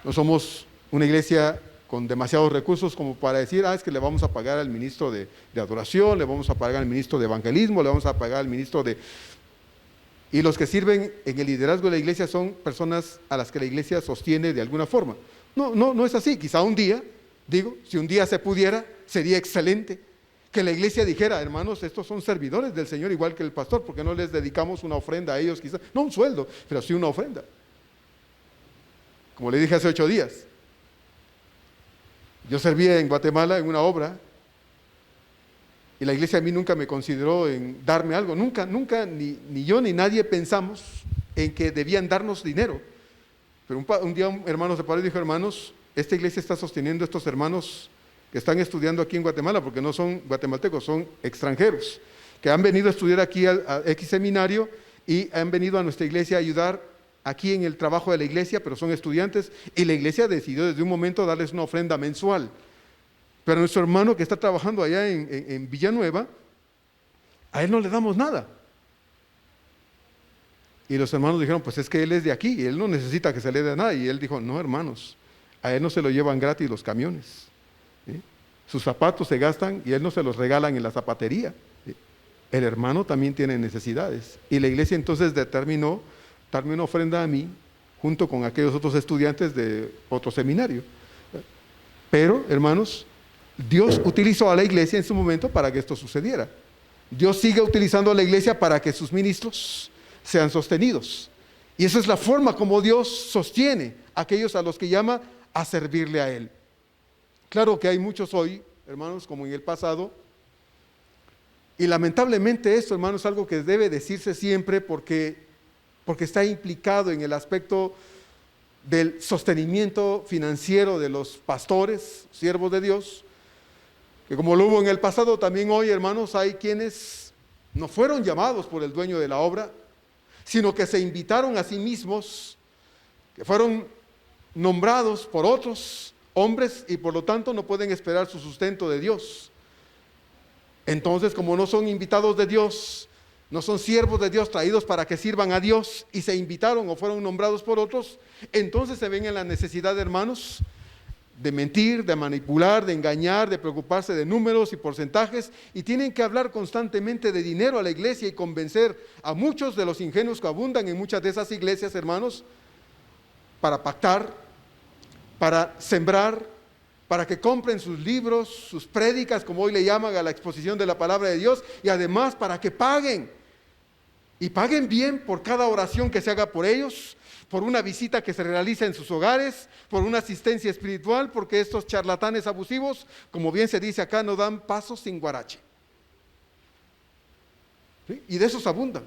no somos una iglesia con demasiados recursos como para decir, es que le vamos a pagar al ministro de adoración, le vamos a pagar al ministro de evangelismo, le vamos a pagar al ministro de... Y los que sirven en el liderazgo de la iglesia son personas a las que la iglesia sostiene de alguna forma. No es así. Quizá un día, si un día se pudiera, sería excelente que la iglesia dijera, hermanos, estos son servidores del Señor igual que el pastor, porque no les dedicamos una ofrenda a ellos quizá, no un sueldo, pero sí una ofrenda. Como le dije hace 8 días, yo servía en Guatemala en una obra, y la iglesia a mí nunca me consideró en darme algo, nunca, ni yo ni nadie pensamos en que debían darnos dinero. Pero un día un hermano se paró y dijo, hermanos, esta iglesia está sosteniendo a estos hermanos que están estudiando aquí en Guatemala, porque no son guatemaltecos, son extranjeros, que han venido a estudiar aquí a X seminario y han venido a nuestra iglesia a ayudar aquí en el trabajo de la iglesia, pero son estudiantes, y la iglesia decidió desde un momento darles una ofrenda mensual. Pero a nuestro hermano que está trabajando allá en Villanueva, a él no le damos nada. Y los hermanos dijeron, pues es que él es de aquí, y él no necesita que se le dé nada. Y él dijo, no, hermanos, a él no se lo llevan gratis los camiones. ¿Sí? Sus zapatos se gastan y él no se los regalan en la zapatería. ¿Sí? El hermano también tiene necesidades. Y la iglesia entonces determinó darme una ofrenda a mí, junto con aquellos otros estudiantes de otro seminario. Pero, hermanos, Dios utilizó a la iglesia en su momento para que esto sucediera. Dios sigue utilizando a la iglesia para que sus ministros sean sostenidos. Y esa es la forma como Dios sostiene a aquellos a los que llama a servirle a Él. Claro que hay muchos hoy, hermanos, como en el pasado, y lamentablemente esto, hermanos, es algo que debe decirse siempre porque está implicado en el aspecto del sostenimiento financiero de los pastores, siervos de Dios, que como lo hubo en el pasado, también hoy, hermanos, hay quienes no fueron llamados por el dueño de la obra, sino que se invitaron a sí mismos, que fueron nombrados por otros hombres y por lo tanto no pueden esperar su sustento de Dios. Entonces, como no son invitados de Dios, no son siervos de Dios traídos para que sirvan a Dios y se invitaron o fueron nombrados por otros, entonces se ven en la necesidad, hermanos, de mentir, de manipular, de engañar, de preocuparse de números y porcentajes, y tienen que hablar constantemente de dinero a la iglesia y convencer a muchos de los ingenuos que abundan en muchas de esas iglesias, hermanos, para pactar, para sembrar, para que compren sus libros, sus prédicas, como hoy le llaman a la exposición de la palabra de Dios, y además para que paguen, y paguen bien por cada oración que se haga por ellos, por una visita que se realiza en sus hogares, por una asistencia espiritual, porque estos charlatanes abusivos, como bien se dice acá, no dan pasos sin guarache. ¿Sí? Y de esos abundan.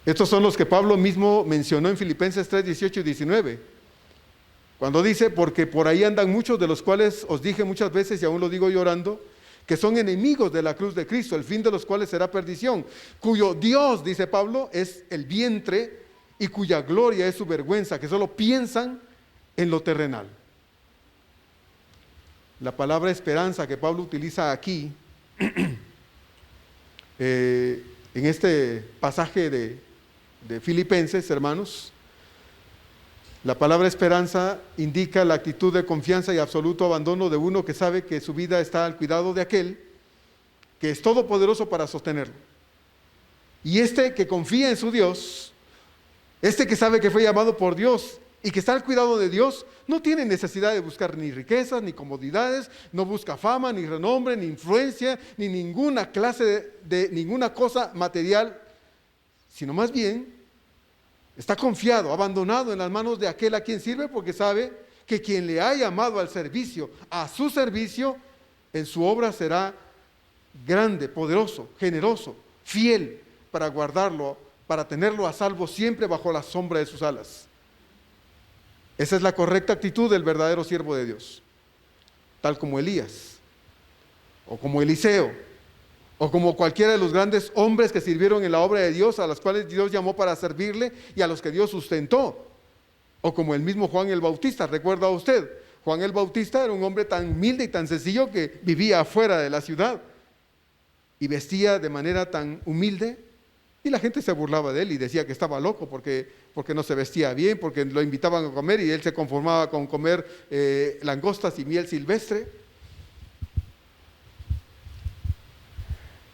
Estos son los que Pablo mismo mencionó en Filipenses 3, 18 y 19. Cuando dice, porque por ahí andan muchos, de los cuales os dije muchas veces, y aún lo digo llorando, que son enemigos de la cruz de Cristo, el fin de los cuales será perdición, cuyo Dios, dice Pablo, es el vientre y cuya gloria es su vergüenza, que solo piensan en lo terrenal. La palabra esperanza que Pablo utiliza aquí, en este pasaje de Filipenses, hermanos, la palabra esperanza indica la actitud de confianza y absoluto abandono de uno que sabe que su vida está al cuidado de aquel que es todopoderoso para sostenerlo. Y este que confía en su Dios, este que sabe que fue llamado por Dios y que está al cuidado de Dios, no tiene necesidad de buscar ni riquezas, ni comodidades, no busca fama, ni renombre, ni influencia, ni ninguna clase de ninguna cosa material, sino más bien está confiado, abandonado en las manos de aquel a quien sirve, porque sabe que quien le ha llamado al servicio, a su servicio, en su obra será grande, poderoso, generoso, fiel, para guardarlo, para tenerlo a salvo siempre bajo la sombra de sus alas. Esa es la correcta actitud del verdadero siervo de Dios, tal como Elías, o como Eliseo, o como cualquiera de los grandes hombres que sirvieron en la obra de Dios, a los cuales Dios llamó para servirle y a los que Dios sustentó. O como el mismo Juan el Bautista, ¿recuerda usted? Juan el Bautista era un hombre tan humilde y tan sencillo que vivía afuera de la ciudad y vestía de manera tan humilde, y la gente se burlaba de él y decía que estaba loco porque no se vestía bien, porque lo invitaban a comer y él se conformaba con comer langostas y miel silvestre.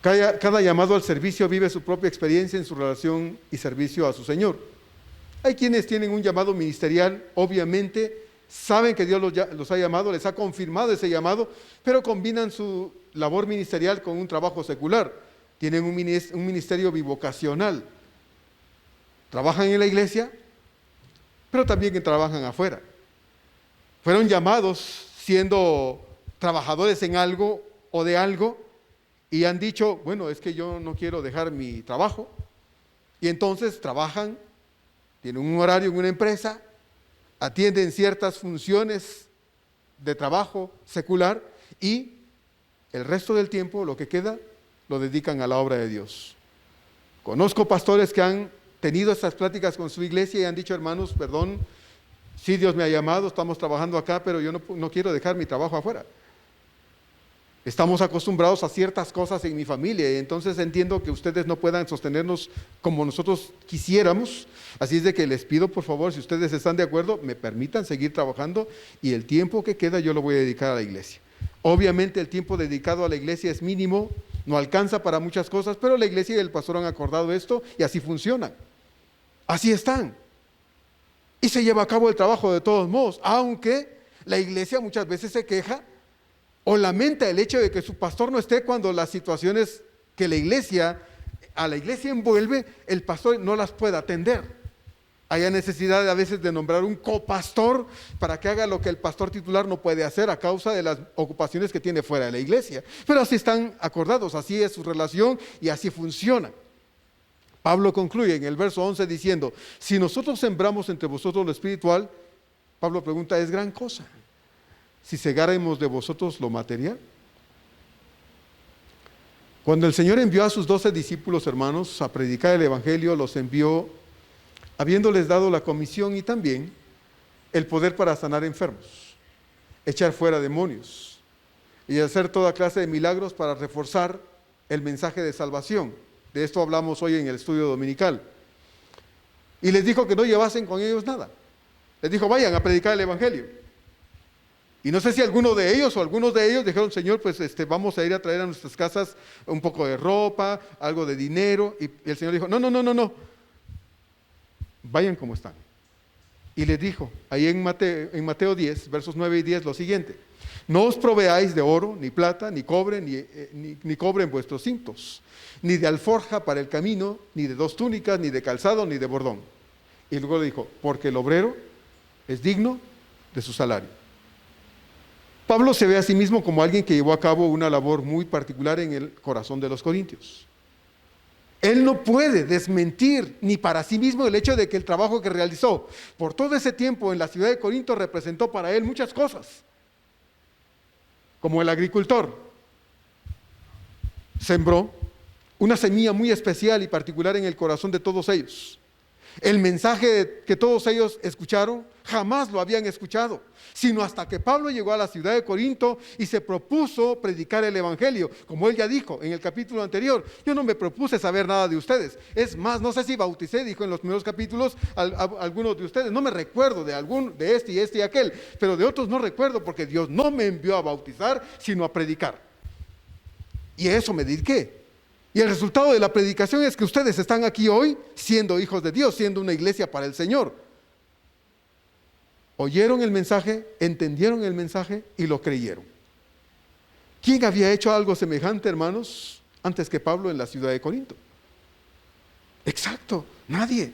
Cada llamado al servicio vive su propia experiencia en su relación y servicio a su Señor. Hay quienes tienen un llamado ministerial, obviamente saben que Dios los ha llamado, les ha confirmado ese llamado, pero combinan su labor ministerial con un trabajo secular. Tienen un ministerio bivocacional. Trabajan en la iglesia, pero también trabajan afuera. Fueron llamados siendo trabajadores en algo o de algo, y han dicho, bueno, es que yo no quiero dejar mi trabajo, y entonces trabajan, tienen un horario en una empresa, atienden ciertas funciones de trabajo secular, y el resto del tiempo, lo que queda, lo dedican a la obra de Dios. Conozco pastores que han tenido estas pláticas con su iglesia y han dicho, hermanos, perdón, sí, Dios me ha llamado, estamos trabajando acá, pero yo no quiero dejar mi trabajo afuera. Estamos acostumbrados a ciertas cosas en mi familia y entonces entiendo que ustedes no puedan sostenernos como nosotros quisiéramos. Así es de que les pido, por favor, si ustedes están de acuerdo, me permitan seguir trabajando y el tiempo que queda yo lo voy a dedicar a la iglesia. Obviamente el tiempo dedicado a la iglesia es mínimo, no alcanza para muchas cosas, pero la iglesia y el pastor han acordado esto y así funciona. Así están. Y se lleva a cabo el trabajo de todos modos, aunque la iglesia muchas veces se queja o lamenta el hecho de que su pastor no esté cuando las situaciones que a la iglesia envuelve, el pastor no las pueda atender. Haya necesidad a veces de nombrar un copastor para que haga lo que el pastor titular no puede hacer a causa de las ocupaciones que tiene fuera de la iglesia. Pero así están acordados, así es su relación y así funciona. Pablo concluye en el verso 11 diciendo, si nosotros sembramos entre vosotros lo espiritual, Pablo pregunta, ¿es gran cosa si segáramos de vosotros lo material? Cuando el Señor envió a sus 12 discípulos, hermanos, a predicar el evangelio, los envió habiéndoles dado la comisión y también el poder para sanar enfermos, echar fuera demonios y hacer toda clase de milagros para reforzar el mensaje de salvación. De esto hablamos hoy en el estudio dominical. Y les dijo que no llevasen con ellos nada. Les dijo, vayan a predicar el evangelio. Y no sé si alguno de ellos o algunos de ellos dijeron, Señor, pues vamos a ir a traer a nuestras casas un poco de ropa, algo de dinero. Y el Señor dijo, no. Vayan como están. Y les dijo, ahí en Mateo 10, versos 9 y 10, lo siguiente: no os proveáis de oro, ni plata, ni cobre, ni cobre en vuestros cintos, ni de alforja para el camino, ni de 2 túnicas, ni de calzado, ni de bordón. Y luego le dijo, porque el obrero es digno de su salario. Pablo se ve a sí mismo como alguien que llevó a cabo una labor muy particular en el corazón de los corintios. Él no puede desmentir ni para sí mismo el hecho de que el trabajo que realizó por todo ese tiempo en la ciudad de Corinto representó para él muchas cosas. Como el agricultor sembró una semilla muy especial y particular en el corazón de todos ellos. El mensaje que todos ellos escucharon jamás lo habían escuchado, sino hasta que Pablo llegó a la ciudad de Corinto y se propuso predicar el evangelio. Como él ya dijo en el capítulo anterior, yo no me propuse saber nada de ustedes. Es más, no sé si bauticé, dijo en los primeros capítulos, a algunos de ustedes. No me recuerdo de este y aquel, pero de otros no recuerdo, porque Dios no me envió a bautizar, sino a predicar. Y a eso me dediqué. Y el resultado de la predicación es que ustedes están aquí hoy siendo hijos de Dios, siendo una iglesia para el Señor. Oyeron el mensaje, entendieron el mensaje y lo creyeron. ¿Quién había hecho algo semejante, hermanos, antes que Pablo en la ciudad de Corinto? Exacto, nadie.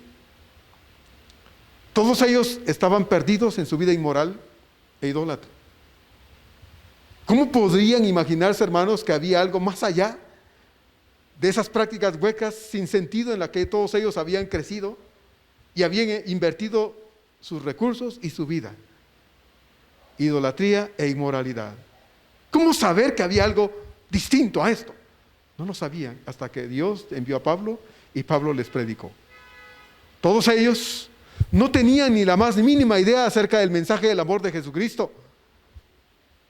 Todos ellos estaban perdidos en su vida inmoral e idólatra. ¿Cómo podrían imaginarse, hermanos, que había algo más allá de esas prácticas huecas sin sentido en las que todos ellos habían crecido y habían invertido sus recursos y su vida? Idolatría e inmoralidad. ¿Cómo saber que había algo distinto a esto? No lo sabían hasta que Dios envió a Pablo y Pablo les predicó. Todos ellos no tenían ni la más mínima idea acerca del mensaje del amor de Jesucristo.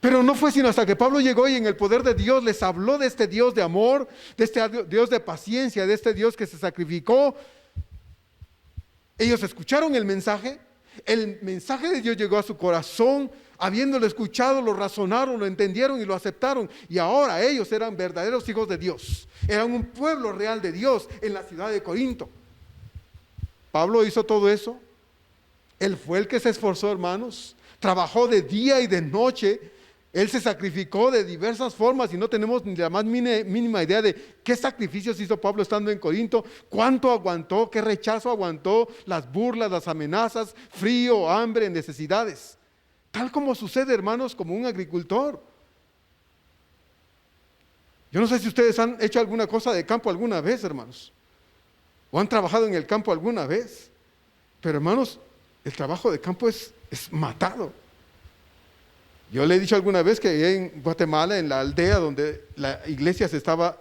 Pero no fue sino hasta que Pablo llegó y en el poder de Dios les habló de este Dios de amor, de este Dios de paciencia, de este Dios que se sacrificó. Ellos escucharon el mensaje de Dios llegó a su corazón, habiéndolo escuchado, lo razonaron, lo entendieron y lo aceptaron. Y ahora ellos eran verdaderos hijos de Dios, eran un pueblo real de Dios en la ciudad de Corinto. Pablo hizo todo eso. Él fue el que se esforzó, hermanos, trabajó de día y de noche. Él se sacrificó de diversas formas y no tenemos ni la más mínima idea de qué sacrificios hizo Pablo estando en Corinto, cuánto aguantó, qué rechazo aguantó, las burlas, las amenazas, frío, hambre, necesidades. Tal como sucede, hermanos, como un agricultor. Yo no sé si ustedes han hecho alguna cosa de campo alguna vez, hermanos, o han trabajado en el campo alguna vez, pero hermanos, el trabajo de campo es matado. Yo le he dicho alguna vez que en Guatemala, en la aldea donde la iglesia se estaba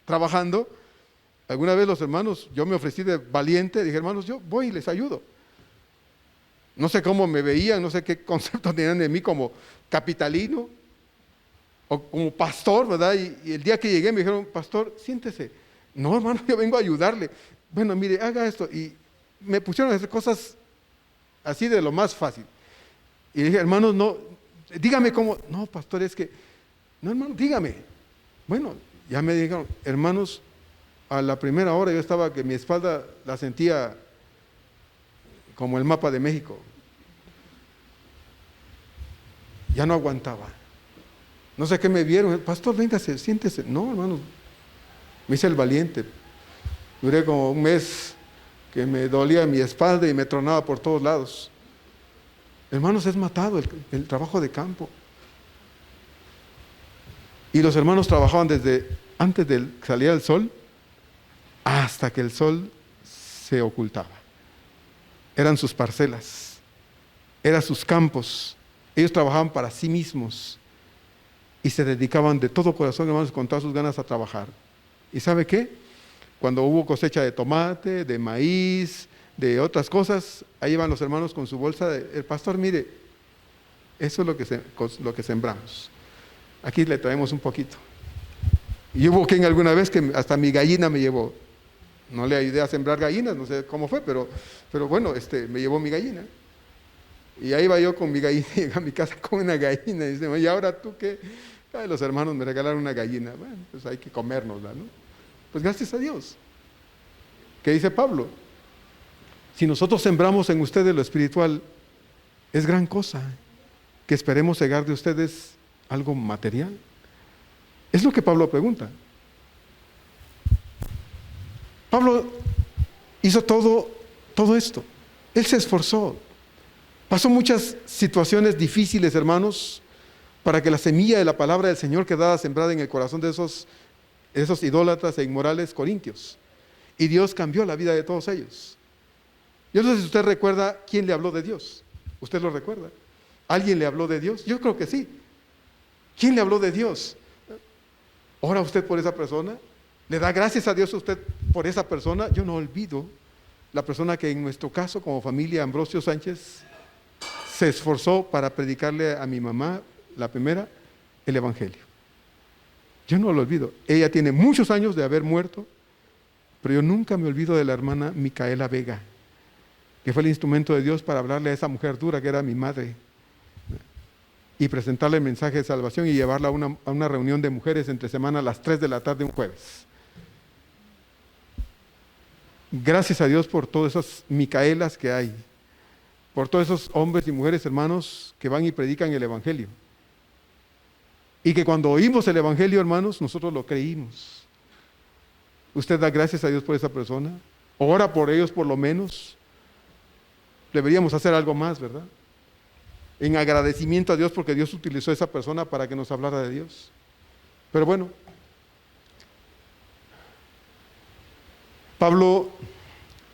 trabajando, alguna vez los hermanos, yo me ofrecí de valiente, dije, hermanos, yo voy y les ayudo. No sé cómo me veían, no sé qué concepto tenían de mí como capitalino o como pastor, ¿verdad? Y el día que llegué me dijeron, pastor, siéntese. No, hermano, yo vengo a ayudarle. Bueno, mire, haga esto. Y me pusieron a hacer cosas así de lo más fácil. Y dije, hermanos, no, dígame cómo. No, pastor, es que, no, hermano, dígame. Bueno, ya me dijeron, hermanos, a la primera hora yo estaba que mi espalda la sentía como el mapa de México. Ya no aguantaba. No sé qué me vieron, pastor, véngase, siéntese. No, hermano, me hice el valiente. Duré como un mes que me dolía mi espalda y me tronaba por todos lados. Hermanos, es matado el trabajo de campo. Y los hermanos trabajaban desde antes de que saliera el sol hasta que el sol se ocultaba. Eran sus parcelas, eran sus campos. Ellos trabajaban para sí mismos y se dedicaban de todo corazón, hermanos, con todas sus ganas a trabajar. ¿Y sabe qué? Cuando hubo cosecha de tomate, de maíz, de otras cosas, ahí iban los hermanos con su bolsa. El pastor, mire, eso es lo que sembramos. Aquí le traemos un poquito. Y hubo quien alguna vez que hasta mi gallina me llevó. No le ayudé a sembrar gallinas, no sé cómo fue, pero bueno, me llevó mi gallina. Y ahí iba yo con mi gallina, llegué a mi casa con una gallina. Y dice, ¿y ahora tú qué? Ay, los hermanos me regalaron una gallina. Bueno, pues hay que comérnosla, ¿no? Pues gracias a Dios. ¿Qué dice Pablo? Si nosotros sembramos en ustedes lo espiritual, es gran cosa que esperemos cegar de ustedes algo material. Es lo que Pablo pregunta. Pablo hizo todo esto. Él se esforzó. Pasó muchas situaciones difíciles, hermanos, para que la semilla de la palabra del Señor quedara sembrada en el corazón de esos idólatras e inmorales corintios. Y Dios cambió la vida de todos ellos. Yo no sé si usted recuerda quién le habló de Dios. ¿Usted lo recuerda? ¿Alguien le habló de Dios? Yo creo que sí. ¿Quién le habló de Dios? ¿Ora usted por esa persona? ¿Le da gracias a Dios a usted por esa persona? Yo no olvido la persona que en nuestro caso, como familia, Ambrosio Sánchez, se esforzó para predicarle a mi mamá, la primera, el Evangelio. Yo no lo olvido. Ella tiene muchos años de haber muerto, pero yo nunca me olvido de la hermana Micaela Vega, que fue el instrumento de Dios para hablarle a esa mujer dura que era mi madre y presentarle el mensaje de salvación y llevarla a una reunión de mujeres entre semana a las 3 de la tarde un jueves. Gracias a Dios por todas esas Micaelas que hay, por todos esos hombres y mujeres hermanos que van y predican el Evangelio. Y que cuando oímos el Evangelio, hermanos, nosotros lo creímos. Usted da gracias a Dios por esa persona, ora por ellos por lo menos. Deberíamos hacer algo más, ¿verdad? En agradecimiento a Dios porque Dios utilizó a esa persona para que nos hablara de Dios. Pero bueno, Pablo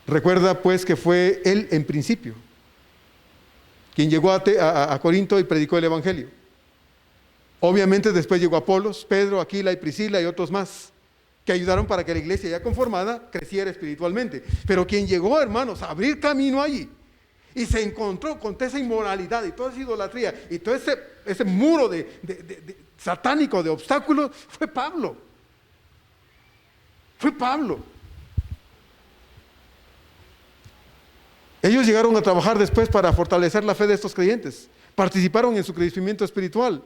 recuerda pues que fue él en principio quien llegó a Corinto y predicó el Evangelio. Obviamente después llegó Apolos, Pedro, Aquila y Priscila y otros más que ayudaron para que la iglesia ya conformada creciera espiritualmente. Pero quien llegó, hermanos, a abrir camino allí y se encontró con toda esa inmoralidad y toda esa idolatría y todo ese muro satánico de obstáculos, fue Pablo. Fue Pablo. Ellos llegaron a trabajar después para fortalecer la fe de estos creyentes. Participaron en su crecimiento espiritual.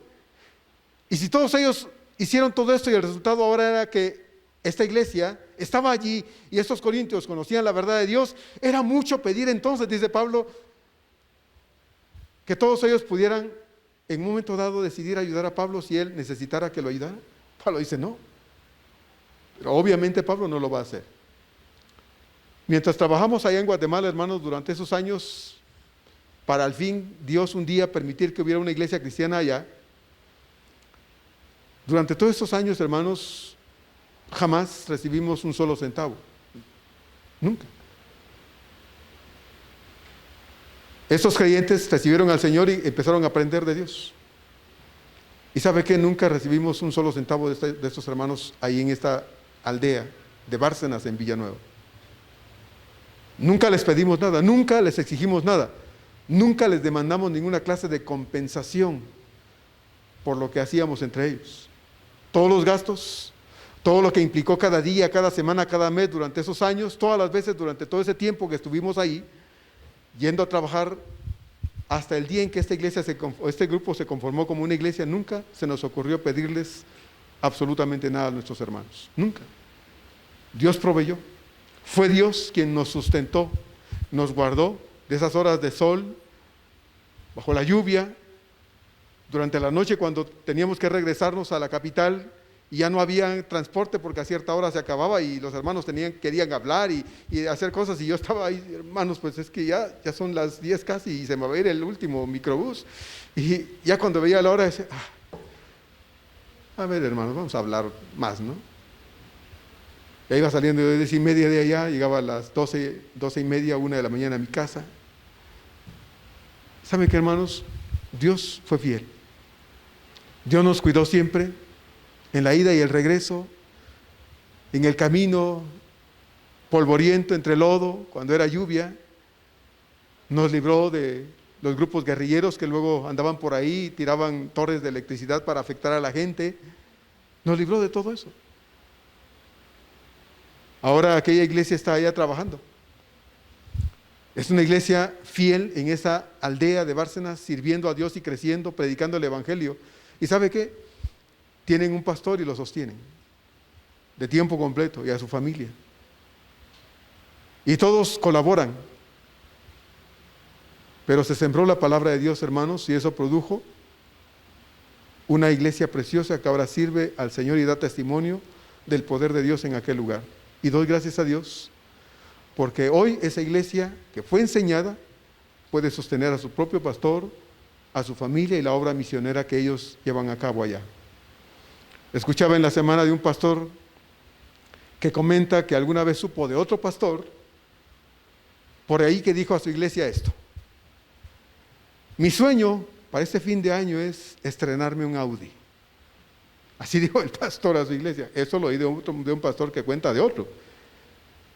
Y si todos ellos hicieron todo esto y el resultado ahora era que esta iglesia estaba allí y estos corintios conocían la verdad de Dios, era mucho pedir entonces, dice Pablo, que todos ellos pudieran en un momento dado decidir ayudar a Pablo si él necesitara que lo ayudara. Pablo dice no. Pero obviamente Pablo no lo va a hacer. Mientras trabajamos allá en Guatemala, hermanos, durante esos años, para al fin Dios un día permitir que hubiera una iglesia cristiana allá, durante todos estos años, hermanos, jamás recibimos un solo centavo. Nunca. Estos creyentes recibieron al Señor y empezaron a aprender de Dios. ¿Y sabe qué? Nunca recibimos un solo centavo de estos hermanos ahí en esta aldea de Bárcenas, en Villanueva. Nunca les pedimos nada, nunca les exigimos nada, nunca les demandamos ninguna clase de compensación por lo que hacíamos entre ellos. Todos los gastos, todo lo que implicó cada día, cada semana, cada mes durante esos años, todas las veces durante todo ese tiempo que estuvimos ahí, yendo a trabajar hasta el día en que este grupo se conformó como una iglesia, nunca se nos ocurrió pedirles absolutamente nada a nuestros hermanos, nunca. Dios proveyó. Fue Dios quien nos sustentó, nos guardó de esas horas de sol, bajo la lluvia, durante la noche cuando teníamos que regresarnos a la capital y ya no había transporte porque a cierta hora se acababa y los hermanos querían hablar y hacer cosas y yo estaba ahí, hermanos, pues es que ya son las 10 casi y se me va a ir el último microbús. Y ya cuando veía la hora decía, a ver hermanos, vamos a hablar más, ¿no? Ya iba saliendo de 10:30 de allá, llegaba a las 12:30, 1 de la mañana a mi casa. ¿Saben qué, hermanos? Dios fue fiel. Dios nos cuidó siempre, en la ida y el regreso, en el camino polvoriento entre lodo, cuando era lluvia. Nos libró de los grupos guerrilleros que luego andaban por ahí, tiraban torres de electricidad para afectar a la gente. Nos libró de todo eso. Ahora aquella iglesia está allá trabajando. Es una iglesia fiel en esa aldea de Bárcenas, sirviendo a Dios y creciendo, predicando el Evangelio. ¿Y sabe qué? Tienen un pastor y lo sostienen, de tiempo completo, y a su familia. Y todos colaboran. Pero se sembró la palabra de Dios, hermanos, y eso produjo una iglesia preciosa que ahora sirve al Señor y da testimonio del poder de Dios en aquel lugar. Y doy gracias a Dios, porque hoy esa iglesia que fue enseñada puede sostener a su propio pastor, a su familia y la obra misionera que ellos llevan a cabo allá. Escuchaba en la semana de un pastor que comenta que alguna vez supo de otro pastor por ahí que dijo a su iglesia esto: mi sueño para este fin de año es estrenarme un Audi. Así dijo el pastor a su iglesia. Eso lo oí de un pastor que cuenta de otro.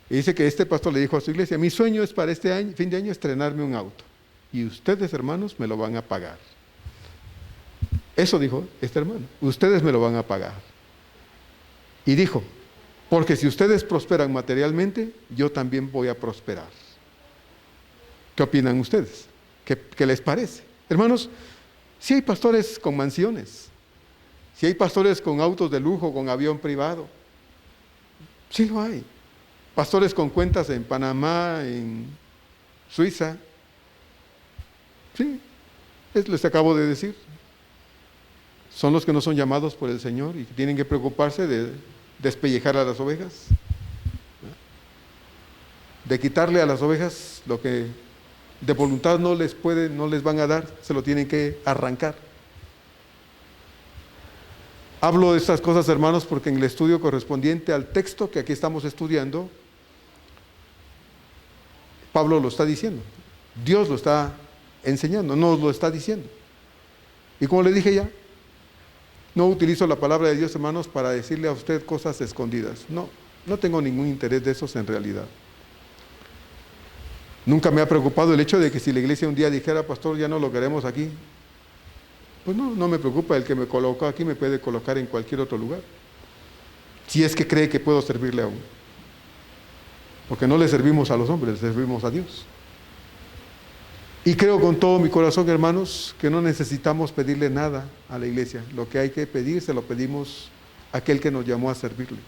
Y dice que este pastor le dijo a su iglesia: mi sueño es para este año, fin de año, estrenarme un auto. Y ustedes, hermanos, me lo van a pagar. Eso dijo este hermano: ustedes me lo van a pagar. Y dijo: porque si ustedes prosperan materialmente, yo también voy a prosperar. ¿Qué opinan ustedes? ¿Qué les parece? Hermanos, si hay pastores con mansiones, si hay pastores con autos de lujo, con avión privado, sí lo hay. Pastores con cuentas en Panamá, en Suiza. Sí, les acabo de decir. Son los que no son llamados por el Señor y que tienen que preocuparse de despellejar a las ovejas, de quitarle a las ovejas lo que de voluntad no les van a dar, se lo tienen que arrancar. Hablo de estas cosas, hermanos, porque en el estudio correspondiente al texto que aquí estamos estudiando, Pablo lo está diciendo, Dios lo está enseñando, nos lo está diciendo. Y como le dije ya, no utilizo la palabra de Dios, hermanos, para decirle a usted cosas escondidas. No tengo ningún interés de esos en realidad. Nunca me ha preocupado el hecho de que si la iglesia un día dijera: pastor, ya no lo queremos aquí. Pues no me preocupa, el que me colocó aquí me puede colocar en cualquier otro lugar. Si es que cree que puedo servirle aún. Porque no le servimos a los hombres, le servimos a Dios. Y creo con todo mi corazón, hermanos, que no necesitamos pedirle nada a la iglesia. Lo que hay que pedir, se lo pedimos a aquel que nos llamó a servirle.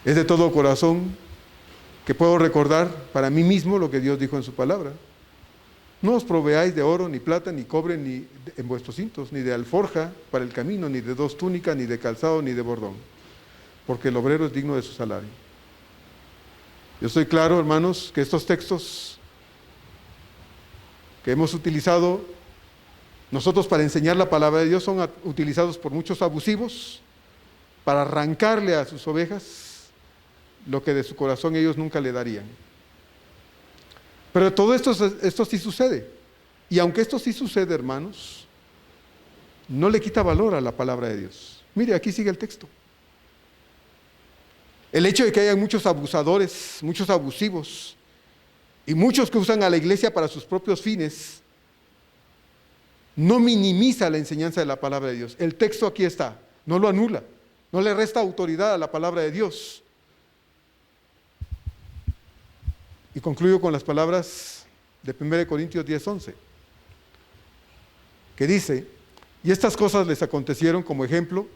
Es de todo corazón que puedo recordar para mí mismo lo que Dios dijo en su palabra: no os proveáis de oro, ni plata, ni cobre, ni en vuestros cintos, ni de alforja para el camino, ni de 2 túnicas, ni de calzado, ni de bordón, porque el obrero es digno de su salario. Yo estoy claro, hermanos, que estos textos que hemos utilizado nosotros para enseñar la palabra de Dios son utilizados por muchos abusivos para arrancarle a sus ovejas lo que de su corazón ellos nunca le darían. Pero todo esto sí sucede. Y aunque esto sí sucede, hermanos, no le quita valor a la palabra de Dios. Mire, aquí sigue el texto. El hecho de que haya muchos abusadores, muchos abusivos y muchos que usan a la iglesia para sus propios fines, no minimiza la enseñanza de la palabra de Dios. El texto aquí está, no lo anula, no le resta autoridad a la palabra de Dios. Y concluyo con las palabras de 1 Corintios 10:11, que dice: y estas cosas les acontecieron como ejemplo,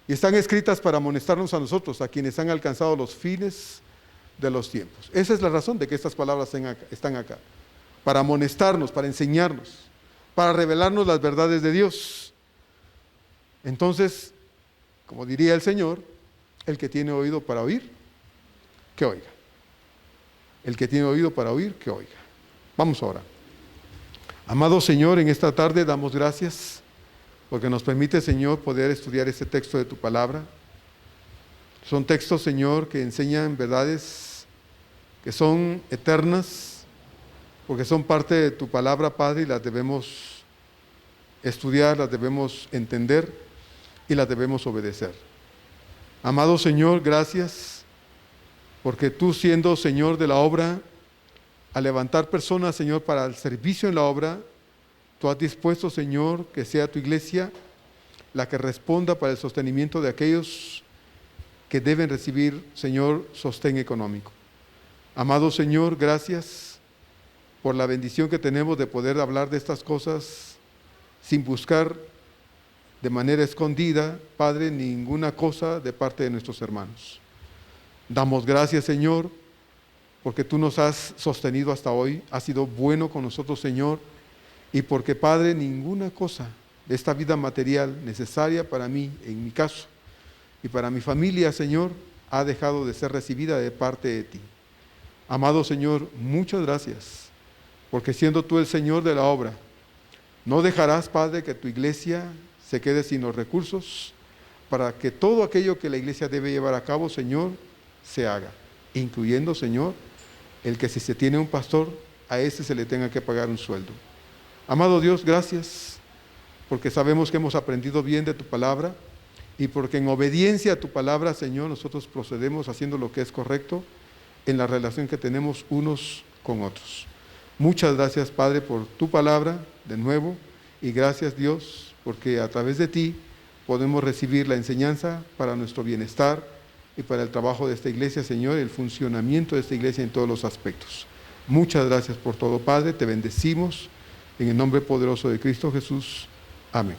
y están escritas para amonestarnos a nosotros, a quienes han alcanzado los fines de los tiempos. Esa es la razón de que estas palabras están acá, para amonestarnos, para enseñarnos, para revelarnos las verdades de Dios. Entonces, como diría el Señor, el que tiene oído para oír, que oiga. El que tiene oído para oír, que oiga. Vamos ahora. Amado Señor, en esta tarde damos gracias porque nos permite, Señor, poder estudiar este texto de tu palabra. Son textos, Señor, que enseñan verdades que son eternas, porque son parte de tu palabra, Padre, y las debemos estudiar, las debemos entender y las debemos obedecer. Amado Señor, gracias, porque tú, siendo Señor de la obra, al levantar personas, Señor, para el servicio en la obra, tú has dispuesto, Señor, que sea tu iglesia la que responda para el sostenimiento de aquellos que deben recibir, Señor, sostén económico. Amado Señor, gracias por la bendición que tenemos de poder hablar de estas cosas sin buscar de manera escondida, Padre, ninguna cosa de parte de nuestros hermanos. Damos gracias, Señor, porque tú nos has sostenido hasta hoy, has sido bueno con nosotros, Señor, y porque, Padre, ninguna cosa de esta vida material necesaria para mí, en mi caso, y para mi familia, Señor, ha dejado de ser recibida de parte de ti. Amado Señor, muchas gracias, porque siendo tú el Señor de la obra, no dejarás, Padre, que tu iglesia se quede sin los recursos para que todo aquello que la iglesia debe llevar a cabo, Señor, se haga, incluyendo, Señor, el que si se tiene un pastor, a ese se le tenga que pagar un sueldo. Amado Dios, gracias, porque sabemos que hemos aprendido bien de tu palabra y porque en obediencia a tu palabra, Señor, nosotros procedemos haciendo lo que es correcto en la relación que tenemos unos con otros. Muchas gracias, Padre, por tu palabra, de nuevo, y gracias, Dios, porque a través de ti podemos recibir la enseñanza para nuestro bienestar y para el trabajo de esta iglesia, Señor, el funcionamiento de esta iglesia en todos los aspectos. Muchas gracias por todo, Padre, te bendecimos en el nombre poderoso de Cristo Jesús. Amén.